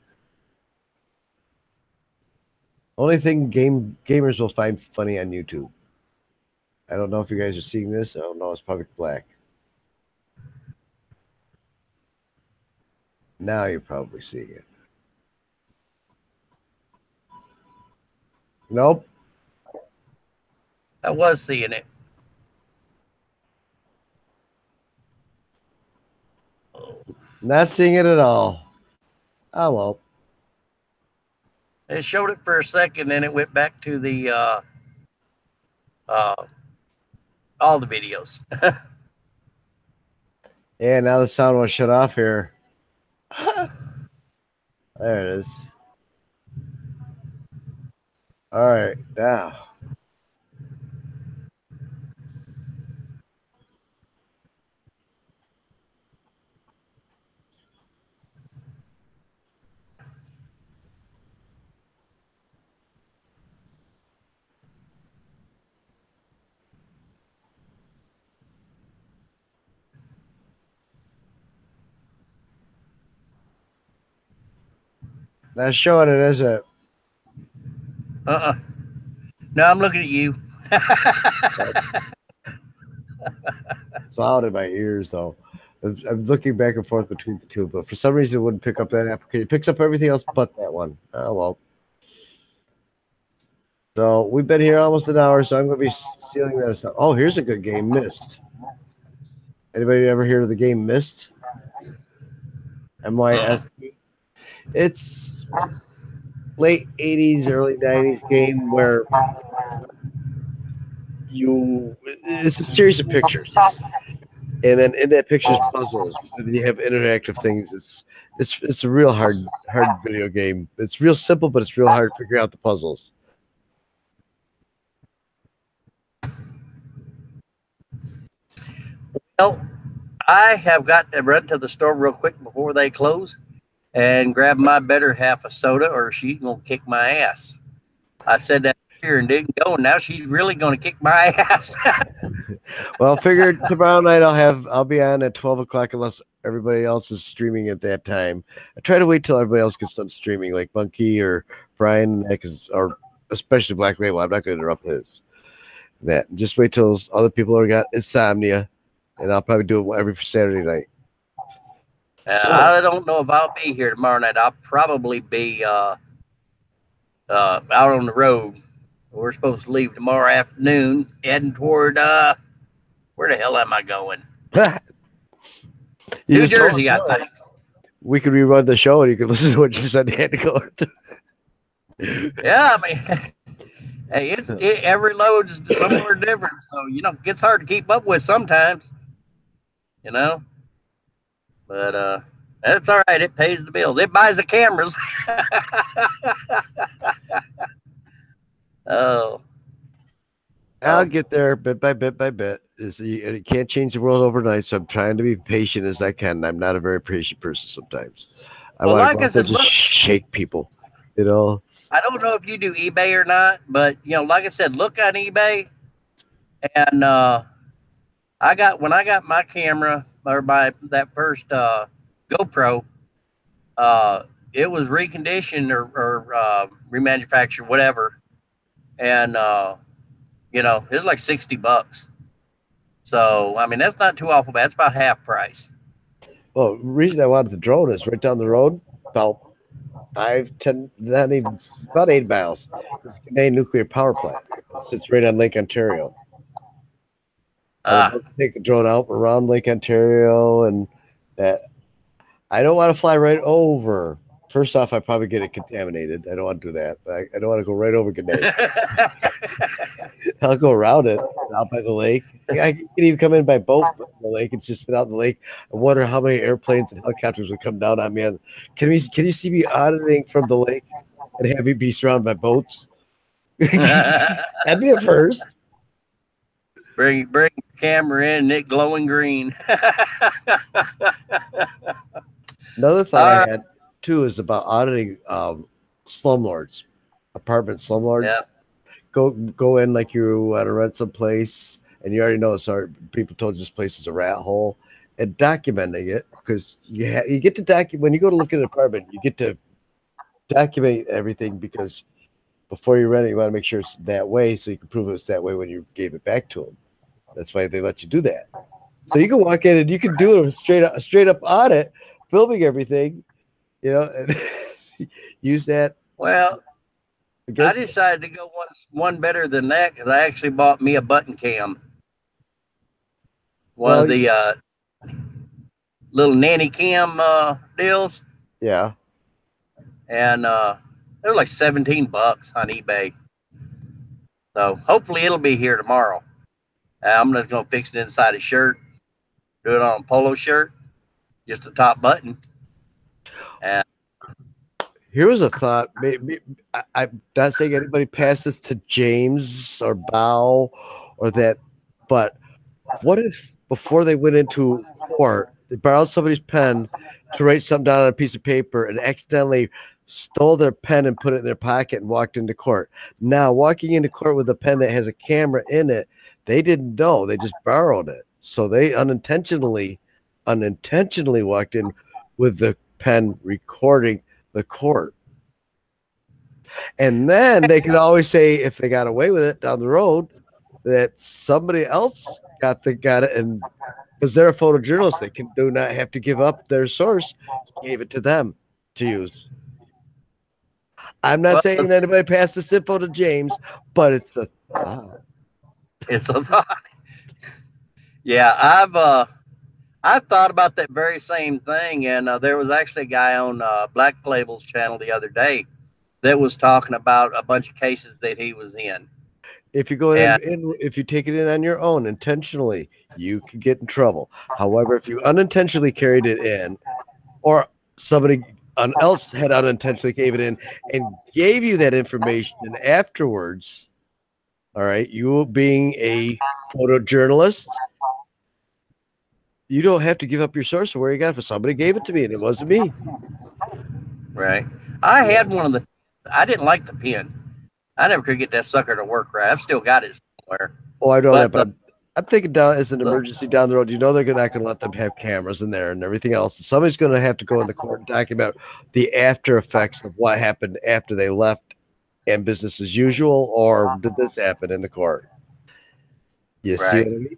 Only thing gamers will find funny on YouTube. I don't know if you guys are seeing this. I don't know. It's probably black. Now you're probably seeing it. Nope. I was seeing it. Not seeing it at all. Oh, well. It showed it for a second, then it went back to the all the videos. Yeah, now the sound was shut off here. There it is. All right, now. Not showing it, is it? No, I'm looking at you. It's loud in my ears, though. I'm looking back and forth between the two, but for some reason it wouldn't pick up that application. It picks up everything else but that one. Oh, well. So we've been here almost an hour, so I'm going to be sealing this up. Oh, here's a good game, Myst. Anybody ever hear of the game Myst? MYST? It's late 80s, early 90s game where it's a series of pictures. And then in that picture's puzzles. And then you have interactive things. It's a real hard video game. It's real simple, but it's real hard to figure out the puzzles. Well, I have got to run to the store real quick before they close and grab my better half of soda, or she's gonna kick my ass. I said that here and didn't go, and now she's really gonna kick my ass. Well, figure tomorrow night I'll be on at 12 o'clock unless everybody else is streaming at that time. I try to wait till everybody else gets done streaming, like Munkay or Brian, or especially BlackLab3l. I'm not going to interrupt his. That just wait till other people are got insomnia, and I'll probably do it every Saturday night. So, I don't know if I'll be here tomorrow night. I'll probably be out on the road. We're supposed to leave tomorrow afternoon, heading toward where the hell am I going? New Jersey, I think. We could rerun the show, and you could listen to what you said. You had to go. Yeah, I mean, hey, every load's somewhere different, so it gets hard to keep up with sometimes. But that's all right. It pays the bills. It buys the cameras. Oh. I'll get there bit by bit by bit. You can't change the world overnight, so I'm trying to be patient as I can. I'm not a very patient person sometimes. I want to just shake people, I don't know if you do eBay or not, but like I said, look on eBay. And when I got my camera or that first GoPro, it was reconditioned or remanufactured, whatever, and it was like $60. So I mean, that's not too awful bad. It's about half price. Well, the reason I wanted the drone is right down the road, about 5-10, not even about 8 miles. It's a Canadian nuclear power plant. It sits right on Lake Ontario. I would take the drone out around Lake Ontario, and that I don't want to fly right over. First off, I probably get it contaminated. I don't want to do that. I don't want to go right over Grenade. I'll go around it, out by the lake. I can even come in by boat from the lake and just sit out in the lake. I wonder how many airplanes and helicopters would come down on me. Can you see me auditing from the lake and have me be surrounded by boats? That'd be a first. Bring the camera in, it glowing green. Another thought I had too is about auditing slumlords, apartment slumlords. Yeah. Go in like you want to rent some place, and you already know. Sorry, people told you this place is a rat hole, and documenting it, because you get to document when you go to look at an apartment. You get to document everything, because before you rent it, you want to make sure it's that way, so you can prove it's that way when you gave it back to them. That's why they let you do that. So you can walk in and you can do a straight up audit, filming everything, and use that. Well, I decided to go one better than that, because I actually bought me a button cam. One of the little nanny cam deals. Yeah. And they're like $17 on eBay. So hopefully it'll be here tomorrow. I'm just going to fix it inside a shirt, do it on a polo shirt, just the top button. And here was a thought. Maybe I'm not saying anybody pass this to James or Bow or that, but what if before they went into court, they borrowed somebody's pen to write something down on a piece of paper and accidentally stole their pen and put it in their pocket and walked into court? Now, walking into court with a pen that has a camera in it, they didn't know. They just borrowed it. So they unintentionally walked in with the pen recording the court. And then they could always say, if they got away with it down the road, that somebody else got it, and because they're a photojournalist, they do not have to give up their source, gave it to them to use. I'm not saying anybody pass this info to James, but it's a thought. It's a thought. Yeah, I've thought about that very same thing, and there was actually a guy on BlackLab3l's channel the other day that was talking about a bunch of cases that he was in. If you go in, if you take it in on your own intentionally, you could get in trouble. However, if you unintentionally carried it in, or somebody else had unintentionally gave it in and gave you that information afterwards, all right, you being a photojournalist, you don't have to give up your source of where you got it. If somebody gave it to me and it wasn't me. Right. I had one of the. I didn't like the pen. I never could get that sucker to work right. I've still got it somewhere. Oh, I know that, But but I'm thinking down as an emergency down the road. You know they're not going to let them have cameras in there and everything else. Somebody's going to have to go in the court and document the after effects of what happened after they left and business as usual, or did this happen in the court? You see what I mean?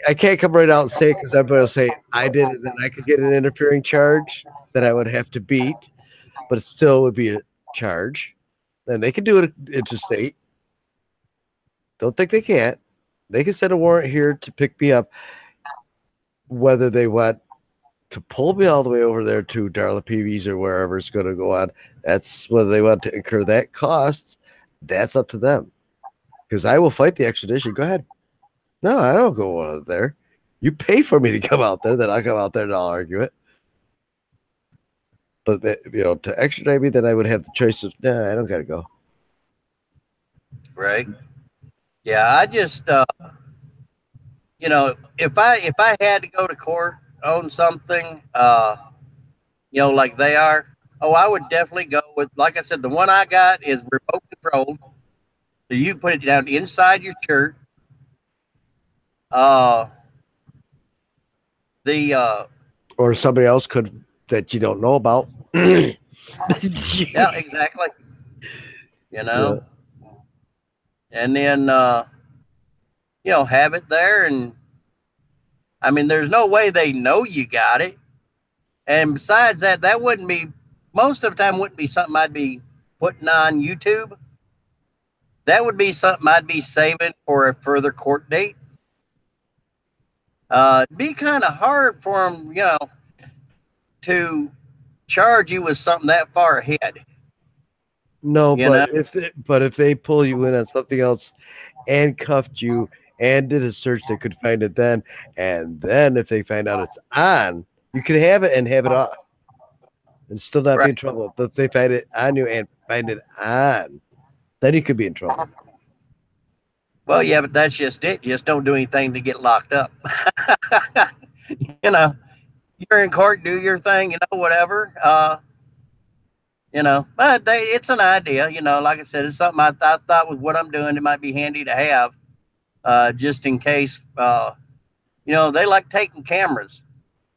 I can't come right out and say it because everybody will say I did it, and I could get an interfering charge that I would have to beat, but it still would be a charge. And they can do it interstate. Don't think they can't. They can send a warrant here to pick me up. Whether they want to pull me all the way over there to Darla PV's or wherever it's going to go on, that's whether they want to incur that cost. That's up to them. Because I will fight the extradition. Go ahead. No, I don't go out there. You pay for me to come out there, then I come out there and I'll argue it. But to extradite me, then I would have the choice of I don't gotta go. Right. Yeah, I just if I had to go to court on something, like they are, I would definitely go with, like I said, the one I got is remote controlled. So you put it down inside your shirt. Or somebody else could that you don't know about. Yeah, exactly. Yeah. And then have it there, and I mean, there's no way they know you got it. And besides that wouldn't be, most of the time wouldn't be something I'd be putting on YouTube. That would be something I'd be saving for a further court date. It'd be kind of hard for them, to charge you with something that far ahead. No, but if they pull you in on something else and cuffed you and did a search, they could find it then. And then if they find out it's on, you could have it and have it off and still not be in trouble. But if they find it on you and find it on, then you could be in trouble. Well, yeah, but that's just it. Just don't do anything to get locked up. You're in court, do your thing, whatever. But it's an idea, like I said, it's something I thought with what I'm doing, it might be handy to have, just in case, they like taking cameras,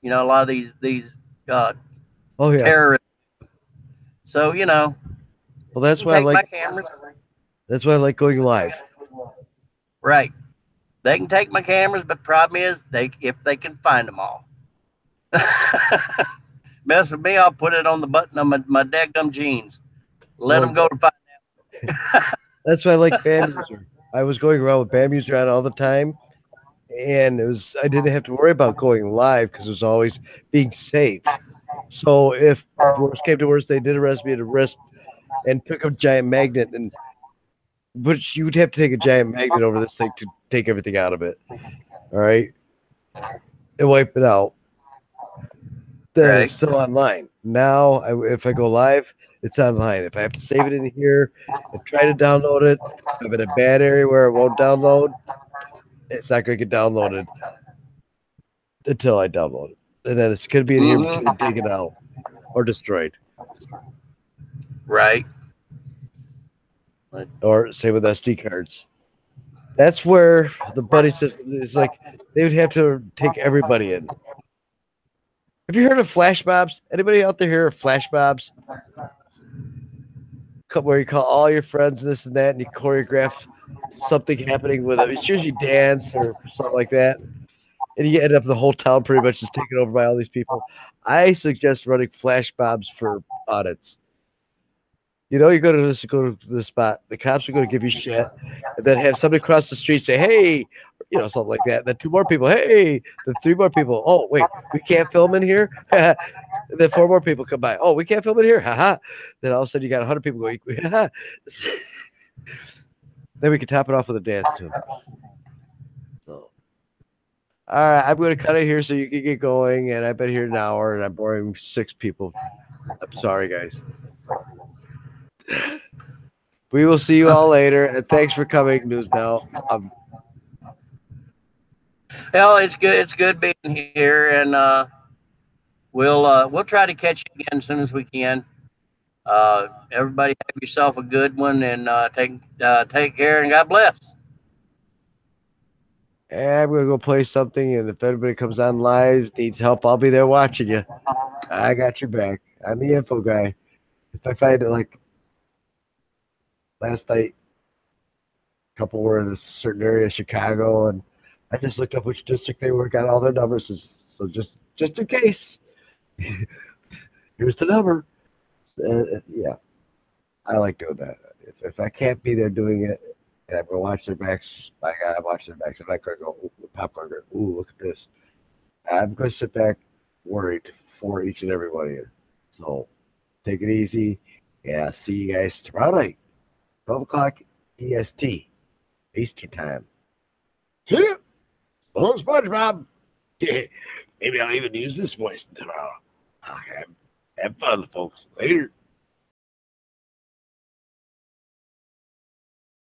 a lot of these terrorists. So, well, that's why I like my cameras. That's why I like going live. Right. They can take my cameras, but the problem is if they can find them all. Mess with me, I'll put it on the button of my daggum jeans. Let them go to find out. That's why I like BAMuser. I was going around with BAMuser on all the time, and I didn't have to worry about going live because it was always being safe. So if worst came to worst, they did arrest me at a wrist and took a giant magnet, but you would have to take a giant magnet over this thing to take everything out of it. All right, and wipe it out. Then it's still online. Now, if I go live, it's online. If I have to save it in here and try to download it, if I'm in a bad area where it won't download, it's not going to get downloaded until I download it. And then it's going to be in here between taken out or destroyed. Right. Or same with SD cards. That's where the buddy system is like they would have to take everybody in. Have you heard of flash mobs? Anybody out there hear of flash mobs? Where you call all your friends this and that, and you choreograph something happening with them. It's usually dance or something like that. And you end up the whole town pretty much just taken over by all these people. I suggest running flash mobs for audits. You go to this spot, the cops are going to give you shit, and then have somebody cross the street say, hey, something like that. And then 2 more people, hey, then 3 more people. Oh, wait, we can't film in here? And then 4 more people come by. Oh, we can't film in here? Ha-ha. Then all of a sudden you got 100 people going, ha-ha. Then we can top it off with a dance too. So, all right, I'm going to cut it here so you can get going. And I've been here an hour, and I'm boring 6 people. I'm sorry, guys. We will see you all later, and thanks for coming, News Now. Well, it's good. It's good being here, and we'll try to catch you again as soon as we can. Everybody have yourself a good one, and take care, and God bless. I'm gonna go play something, and if anybody comes on live needs help, I'll be there watching you. I got your back. I'm the info guy. If I find it like last night, a couple were in a certain area of Chicago, and I just looked up which district they were, got all their numbers, so just in case, here's the number. Yeah, I like doing that. If I can't be there doing it, and I'm gonna watch their backs, I gotta watch their backs. I'm not gonna go popcorn. Ooh, look at this. I'm gonna sit back worried for each and every one of you. So take it easy. Yeah, see you guys tomorrow night, 12 o'clock EST, Eastern time. See ya. BulletSponge Bob. Maybe I'll even use this voice tomorrow. Have fun, folks. Later.